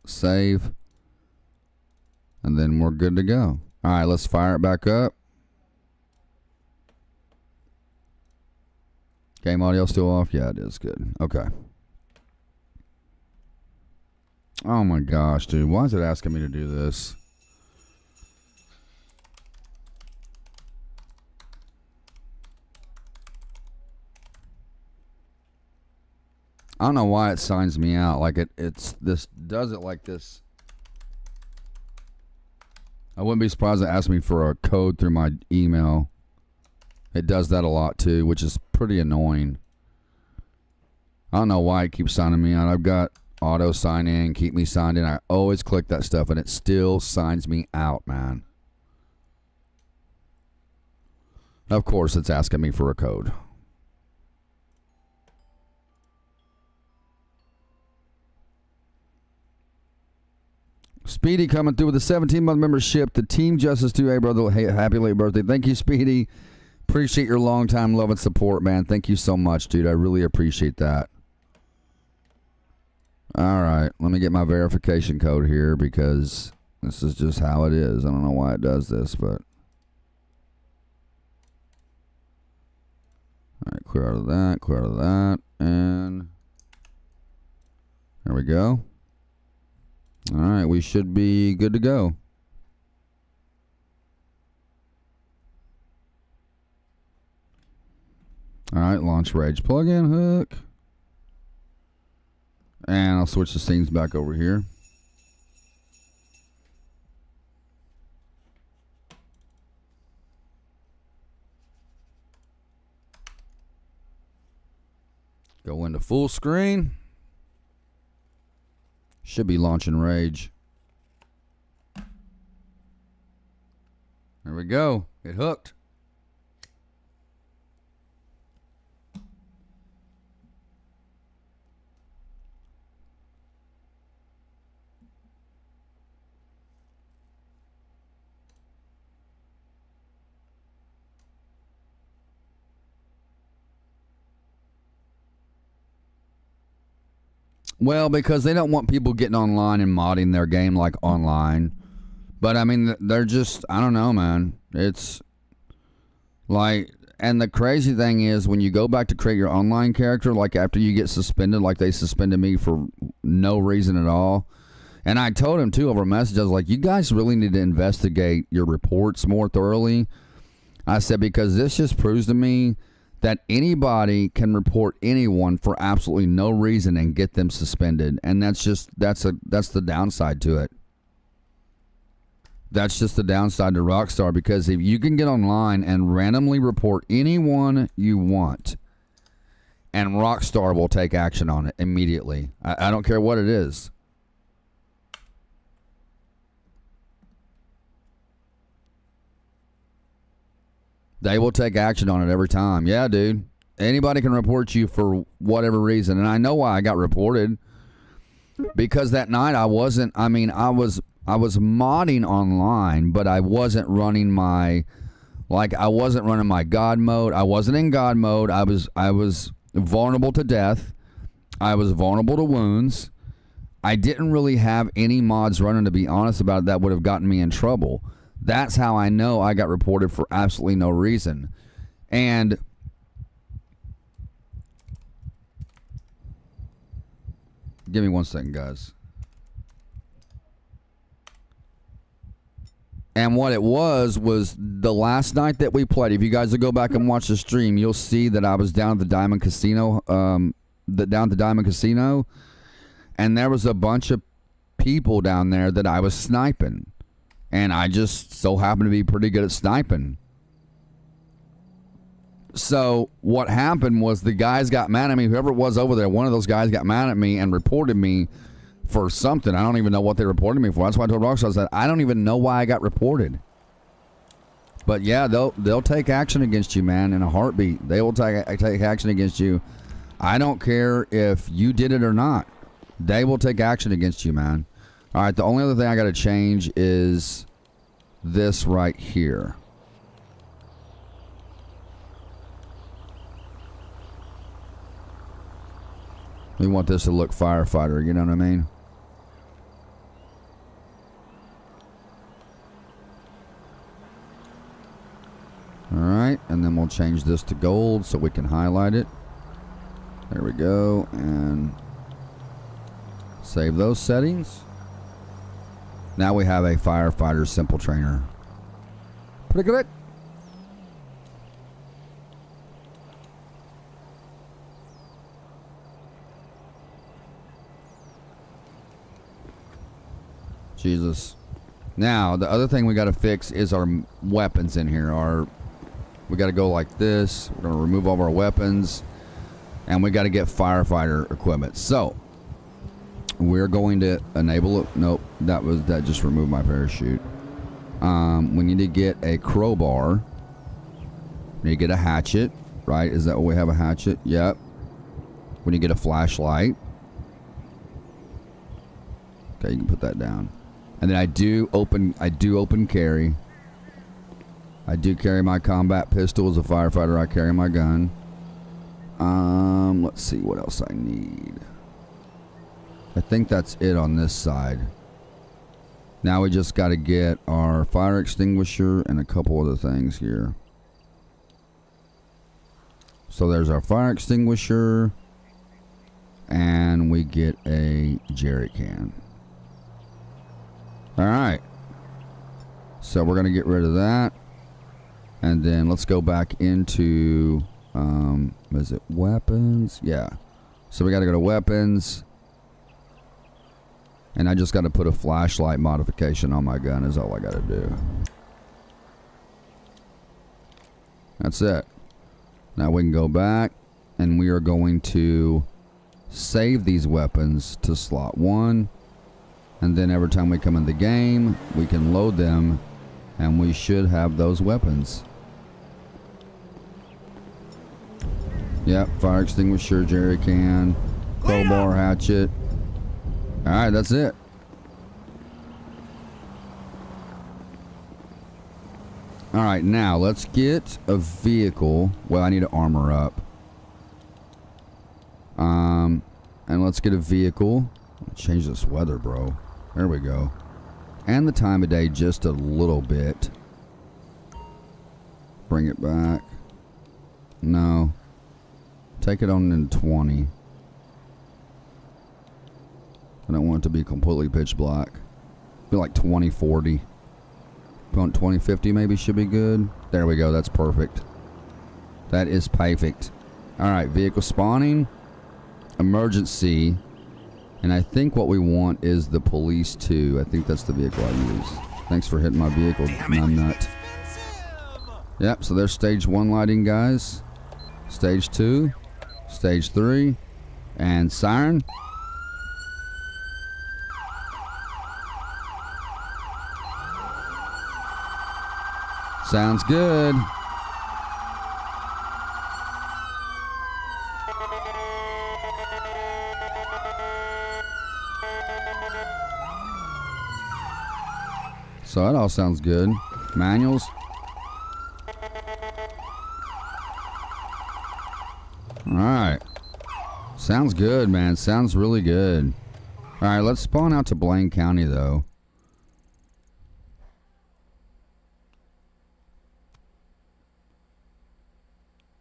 Save. And then we're good to go. All right, let's fire it back up. Game audio still off? Yeah, it is good. Okay. Oh my gosh, dude. Why is it asking me to do this? I don't know why it signs me out. Like it's this does it like this. I wouldn't be surprised if it asked me for a code through my email. It does that a lot too, which is pretty annoying. I don't know why it keeps signing me out. I've got auto sign in, keep me signed in. I always click that stuff and it still signs me out, man. Of course, it's asking me for a code. Speedy coming through with a 17-month membership to Team Justice 2A, brother. Hey, happy late birthday. Thank you, Speedy. Appreciate your long time love and support, man. Thank you so much, dude. I really appreciate that. All right. Let me get my verification code here because this is just how it is. I don't know why it does this, but. All right. Clear out of that. Clear out of that. And there we go. All right, we should be good to go. All right, launch Rage plugin hook. And I'll switch the scenes back over here. Go into full screen. Should be launching Rage. There we go. It hooked. Well, because they don't want people getting online and modding their game like online. But I mean, they're just, I don't know, man. It's like, and the crazy thing is when you go back to create your online character, like after you get suspended, like they suspended me for no reason at all. And I told him too over a message, I was like, you guys really need to investigate your reports more thoroughly. I said, because this just proves to me that anybody can report anyone for absolutely no reason and get them suspended. And that's the downside to it. That's just the downside to Rockstar, because if you can get online and randomly report anyone you want, and Rockstar will take action on it immediately. I don't care what it is. They will take action on it every time. Yeah, dude. Anybody can report you for whatever reason. And I know why I got reported. Because that night I was modding online, but I wasn't running my God mode. I wasn't in God mode. I was vulnerable to death. I was vulnerable to wounds. I didn't really have any mods running, to be honest about it, that would have gotten me in trouble. That's how I know I got reported for absolutely no reason. And Give me 1 second, guys. And what it was the last night that we played. If you guys will go back and watch the stream, you'll see that I was down at the Diamond Casino. Down at the Diamond Casino, and there was a bunch of people down there that I was sniping, and I just so happened to be pretty good at sniping. So what happened was the guys got mad at me. Whoever it was over there, one of those guys got mad at me and reported me for something. I don't even know what they reported me for. That's why I told Rockstar, I said, I don't even know why I got reported. But yeah, they'll take action against you, man, in a heartbeat. They will take action against you. I don't care if you did it or not. They will take action against you, man. All right, the only other thing I got to change is this right here. We want this to look Firefighter, you know what I mean? All right, and then we'll change this to gold so we can highlight it. There we go, and save those settings. Now we have a Firefighter Simple Trainer. Pretty good. Jesus. Now, the other thing we got to fix is our weapons in here. We got to go like this. We're going to remove all of our weapons. And we got to get Firefighter equipment. So, we're going to enable it. Nope, that just removed my parachute. We need to get a crowbar. We need to get a hatchet, right? Is that what we have, a hatchet? Yep. We need to get a flashlight. Okay, you can put that down. And then I do open carry. I do carry my combat pistol as a firefighter. I carry my gun. Let's see what else I need. I think that's it on this side. Now we just got to get our fire extinguisher and a couple other things here. So there's our fire extinguisher. And we get a jerry can. Alright. So we're going to get rid of that. And then let's go back into, is it weapons? Yeah. So we got to go to weapons. And I just got to put a flashlight modification on my gun is all I got to do. That's it. Now we can go back and we are going to save these weapons to slot 1. And then every time we come in the game, we can load them and we should have those weapons. Yep, fire extinguisher, jerry can, crowbar, hatchet. Alright, that's it. Alright, now let's get a vehicle. Well, I need to armor up. And let's get a vehicle. Change this weather, bro. There we go. And the time of day just a little bit. Bring it back. No. Take it on in 20. I don't want it to be completely pitch black. Be like 2040. Going 2050 maybe should be good. There we go. That's perfect. That is perfect. Alright, vehicle spawning. Emergency. And I think what we want is the police too. I think that's the vehicle I use. Thanks for hitting my vehicle, numbnut. Yep, so there's stage 1 lighting, guys. Stage 2. Stage 3. And siren. Sounds good. So that all sounds good. Manuals. Alright. Sounds good, man. Sounds really good. Alright, let's spawn out to Blaine County, though.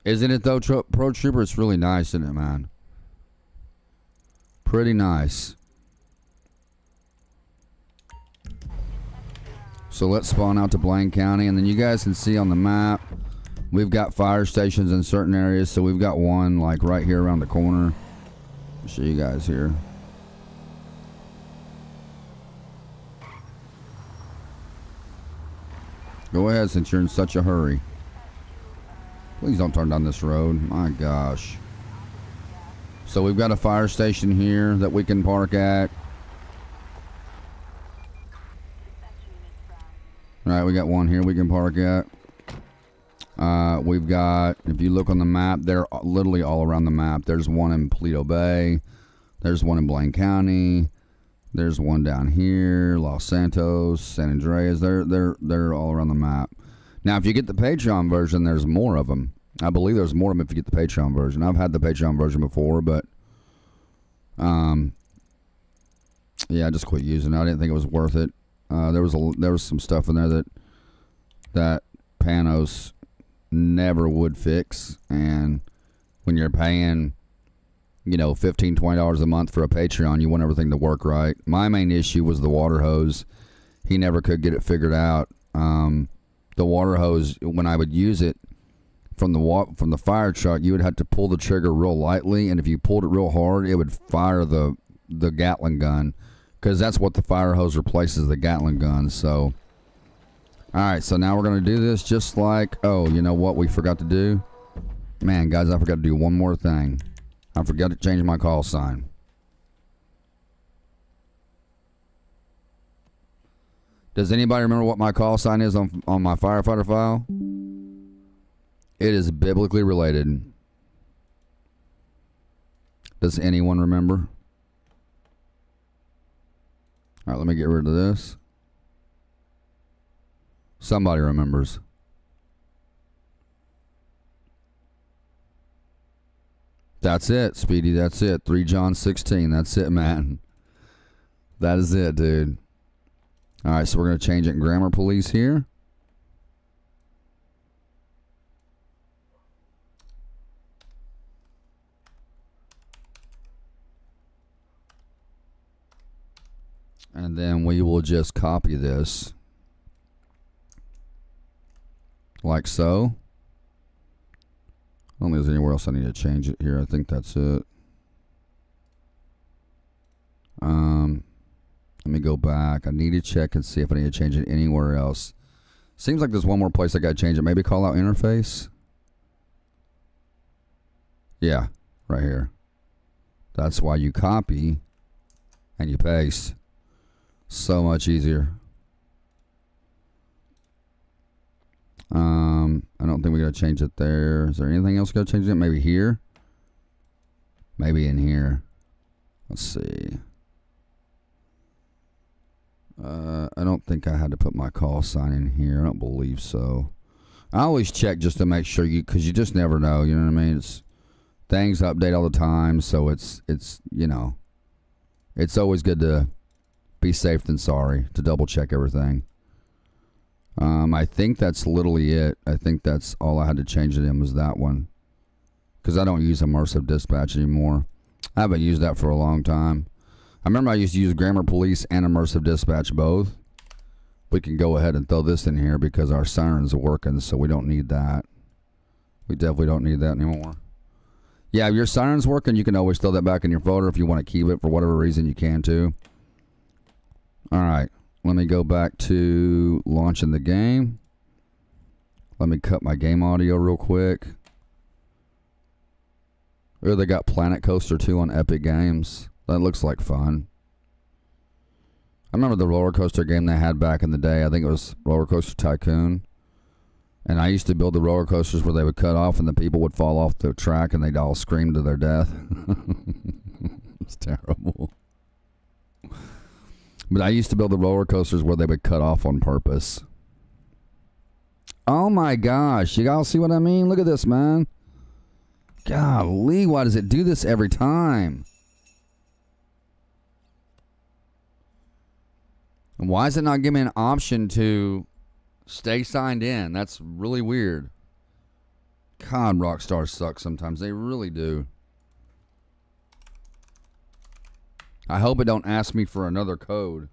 Isn't it, though, Pro Trooper? It's really nice, isn't it, man? Pretty nice. So let's spawn out to Blaine County, and then you guys can see on the map, we've got fire stations in certain areas. So we've got one like right here around the corner. I'll show you guys here. Go ahead since you're in such a hurry. Please don't turn down this road. My gosh. So we've got a fire station here that we can park at. All right, we got one here we can park at. We've got, if you look on the map, they're literally all around the map. There's one in Paleto Bay. There's one in Blaine County. There's one down here, Los Santos, San Andreas. They're all around the map. Now, if you get the Patreon version, there's more of them. I believe there's more of them if you get the Patreon version. I've had the Patreon version before, but yeah, I just quit using it. I didn't think it was worth it. There was some stuff in there that Panos never would fix, and when you're paying, $15-20 a month for a Patreon, you want everything to work right. My main issue was the water hose. He never could get it figured out. The water hose, when I would use it from the fire truck, you would have to pull the trigger real lightly, and if you pulled it real hard, it would fire the Gatling gun, because that's what the fire hose replaces, the Gatling gun. So, all right, so now we're going to do this just like, oh, you know what we forgot to do? Man, guys, I forgot to do one more thing. I forgot to change my call sign. Does anybody remember what my call sign is on my Firefighter file? It is biblically related. Does anyone remember? All right, let me get rid of this. Somebody remembers. That's it, Speedy. That's it. 3 John 16. That's it, man. That is it, dude. All right, so we're going to change it in Grammar Police here. And then we will just copy this. Like so. I don't think there's anywhere else I need to change it here. I think that's it. Let me go back. I need to check and see if I need to change it anywhere else. Seems like there's one more place I got to change it. Maybe call out interface. Yeah, right here. That's why you copy and you paste. So much easier. I don't think we got to change it there. Is there anything else got to change it? Maybe here? Maybe in here. Let's see. I don't think I had to put my call sign in here. I don't believe so. I always check just to make sure because you just never know. You know what I mean? Things update all the time, so it's it's always good to be safe than sorry, to double check everything. I think that's literally it. I think that's all I had to change it in was that one, because I don't use immersive dispatch anymore. I haven't used that for a long time. I remember I used to use Grammar Police and immersive dispatch both. We can go ahead and throw this in here because our sirens are working, so we don't need that. We definitely don't need that anymore. Yeah, if your siren's working, you can always throw that back in your folder if you want to keep it for whatever reason you can too. All right, let me go back to launching the game. Let me cut my game audio real quick. Oh, they got Planet Coaster 2 on Epic Games. That looks like fun. I remember the roller coaster game they had back in the day. I think it was Roller Coaster Tycoon. And I used to build the roller coasters where they would cut off and the people would fall off the track and they'd all scream to their death. It's terrible. But I used to build the roller coasters where they would cut off on purpose. Oh my gosh. You all see what I mean? Look at this, man. Golly, why does it do this every time? And why is it not giving me an option to stay signed in? That's really weird. God, Rockstar sucks sometimes. They really do. I hope it don't ask me for another code.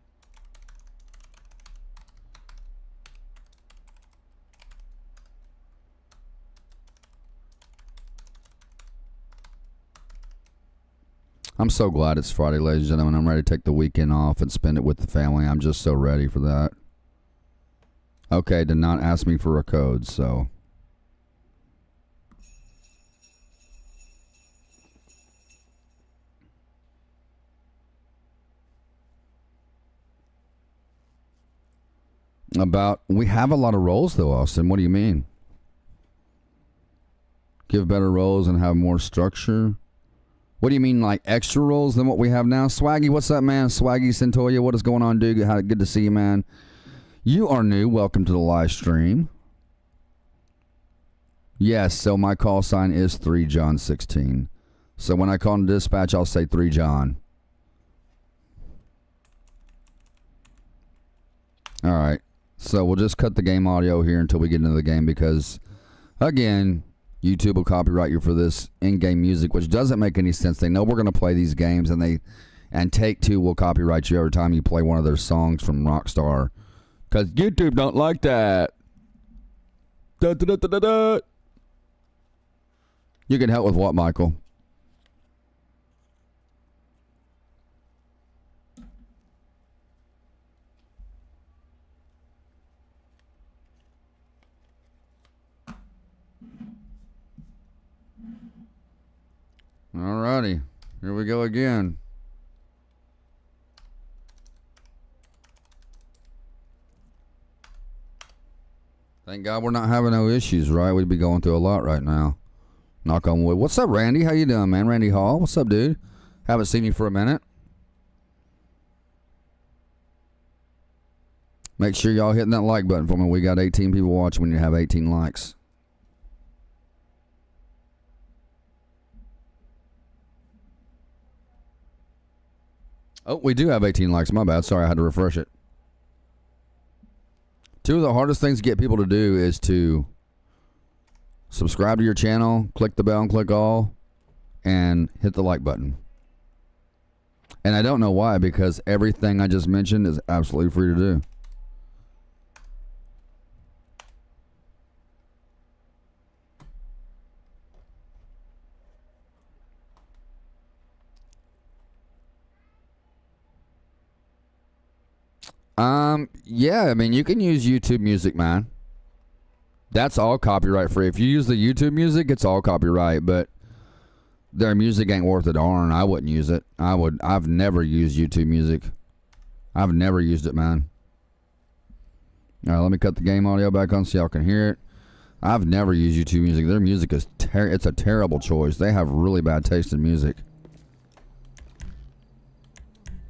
I'm so glad it's Friday, ladies and gentlemen. I'm ready to take the weekend off and spend it with the family. I'm just so ready for that. Okay, did not ask me for a code, so. We have a lot of roles though, Austin. What do you mean? Give better roles and have more structure? What do you mean, like extra roles than what we have now? Swaggy, what's up, man? Swaggy Centoya, what is going on, dude? Good to see you, man. You are new. Welcome to the live stream. Yes, so my call sign is 3John16. So when I call in dispatch, I'll say 3John. All right. So we'll just cut the game audio here until we get into the game because, again, YouTube will copyright you for this in-game music, which doesn't make any sense. They know we're going to play these games, and Take-Two will copyright you every time you play one of their songs from Rockstar, because YouTube don't like that. Da, da, da, da, da, da. You can help with what, Michael? Alrighty, here we go again. Thank God we're not having no issues, right? We'd be going through a lot right now. Knock on wood. What's up, Randy? How you doing, man? Randy Hall. What's up, dude? Haven't seen you for a minute. Make sure y'all hitting that like button for me. We got 18 people watching when you have 18 likes. Oh, we do have 18 likes. My bad. Sorry, I had to refresh it. Two of the hardest things to get people to do is to subscribe to your channel, click the bell and click all, and hit the like button. And I don't know why, because everything I just mentioned is absolutely free to do. Yeah, I mean, you can use YouTube music, man. That's all copyright free. If you use the YouTube music, it's all copyright, but their music ain't worth a darn. I wouldn't use it. I've never used YouTube music. I've never used it, man. All right, let me cut the game audio back on so y'all can hear it. I've never used YouTube music. Their music is it's a terrible choice. They have really bad taste in music.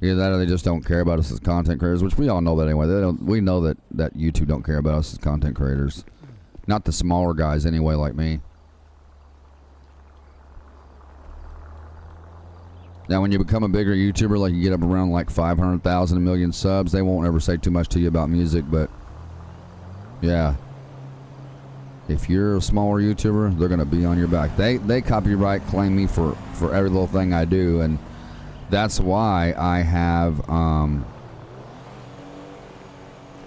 Either that or they just don't care about us as content creators, which we all know that anyway. We know that YouTube don't care about us as content creators. Not the smaller guys anyway, like me. Now, when you become a bigger YouTuber, like you get up around like 500,000, a million subs, they won't ever say too much to you about music, but yeah. If you're a smaller YouTuber, they're going to be on your back. They copyright claim me for every little thing I do, and that's why I have,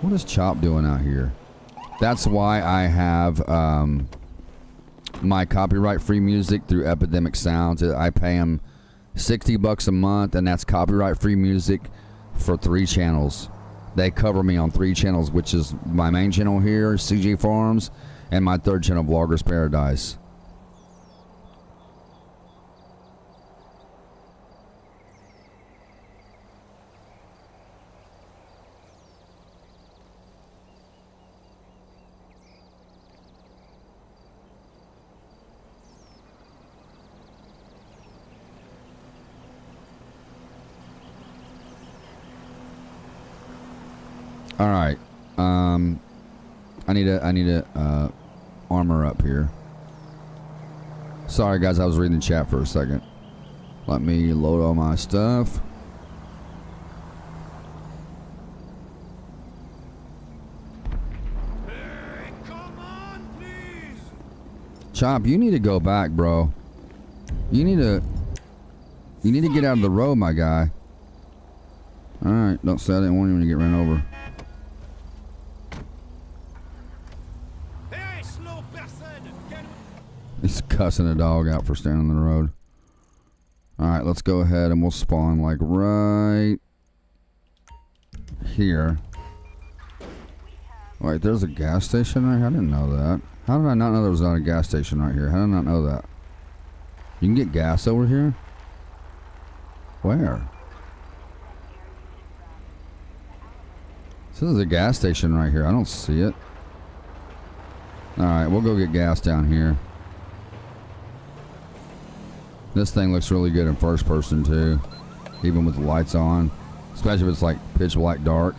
what is Chop doing out here? That's why I have my copyright-free music through Epidemic Sounds. I pay them $60 a month, and that's copyright-free music for 3 channels. They cover me on 3 channels, which is my main channel here, CJ Farms, and my 3rd channel, Vlogger's Paradise. All right, I need to armor up here. Sorry guys, I was reading the chat for a second. Let me load all my stuff. Hey, come on, please. Chop, you need to go back, bro. You need to get out of the road, my guy. Alright, don't say I didn't warn you when you get ran over. Hey, slow person! He's cussing a dog out for standing in the road. Alright, let's go ahead and we'll spawn like right here. Wait, there's a gas station right here? I didn't know that. How did I not know there was not a gas station right here? How did I not know that? You can get gas over here? Where? This is a gas station right here. I don't see it. Alright, we'll go get gas down here. This thing looks really good in first person too. Even with the lights on. Especially if it's like pitch black dark.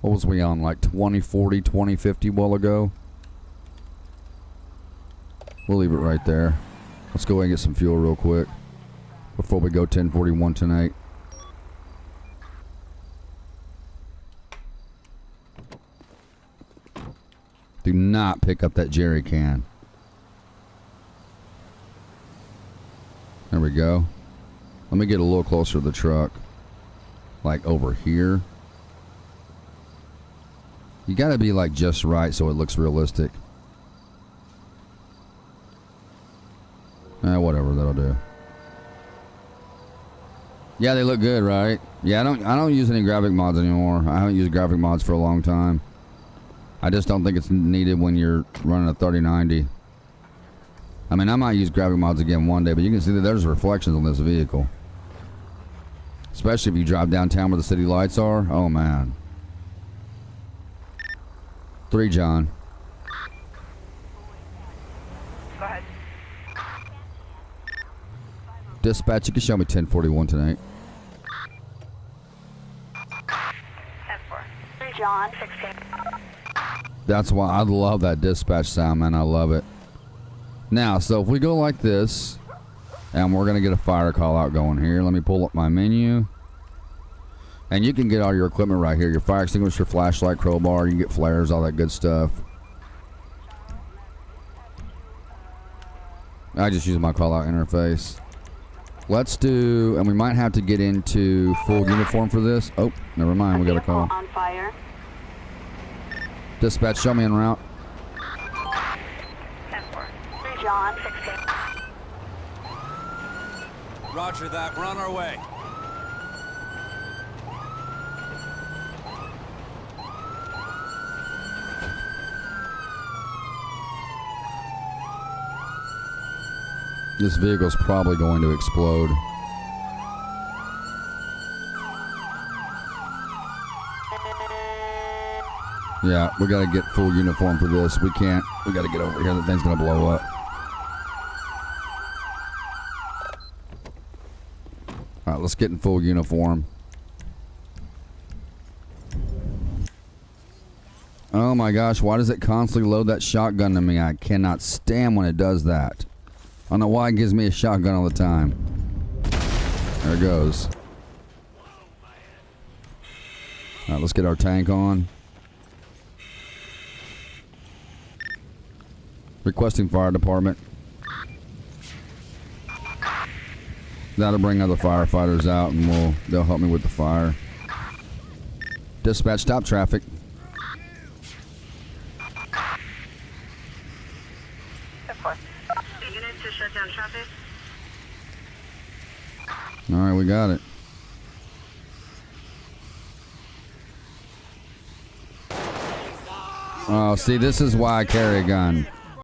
What was we on? Like 2040, 2050 while ago? We'll leave it right there. Let's go ahead and get some fuel real quick before we go 1041 tonight. Do not pick up that jerry can. There we go. Let me get a little closer to the truck. Like over here. You gotta be like just right so it looks realistic. Whatever, that'll do. Yeah, they look good, right? Yeah, I don't use any graphic mods anymore. I haven't used graphic mods for a long time. I just don't think it's needed when you're running a 3090. I mean, I might use graphic mods again one day, but you can see that there's reflections on this vehicle. Especially if you drive downtown where the city lights are. Oh, man. 3, John. Go ahead. Dispatch, you can show me 1041 tonight. 10-4. 3, John, 16. That's why I love that dispatch sound, man. I love it. Now, so if we go like this, and we're going to get a fire call out going here. Let me pull up my menu. And you can get all your equipment right here. Your fire extinguisher, flashlight, crowbar. You can get flares, all that good stuff. I just use my call out interface. Let's do, and we might have to get into full uniform for this. Oh, never mind. We got a call. On fire. Dispatch, show me en route. 10-4. 3, John, 16. Roger that, we're on our way. This vehicle's probably going to explode. Yeah, we gotta get full uniform for this. We can't. We gotta get over here. That thing's gonna blow up. Alright, let's get in full uniform. Oh my gosh, why does it constantly load that shotgun to me? I cannot stand when it does that. I don't know why it gives me a shotgun all the time. There it goes. Alright, let's get our tank on. Requesting fire department. That'll bring other firefighters out and they'll help me with the fire. Dispatch, stop traffic. Unit to shut down traffic. Alright, we got it. Oh, see, this is why I carry a gun.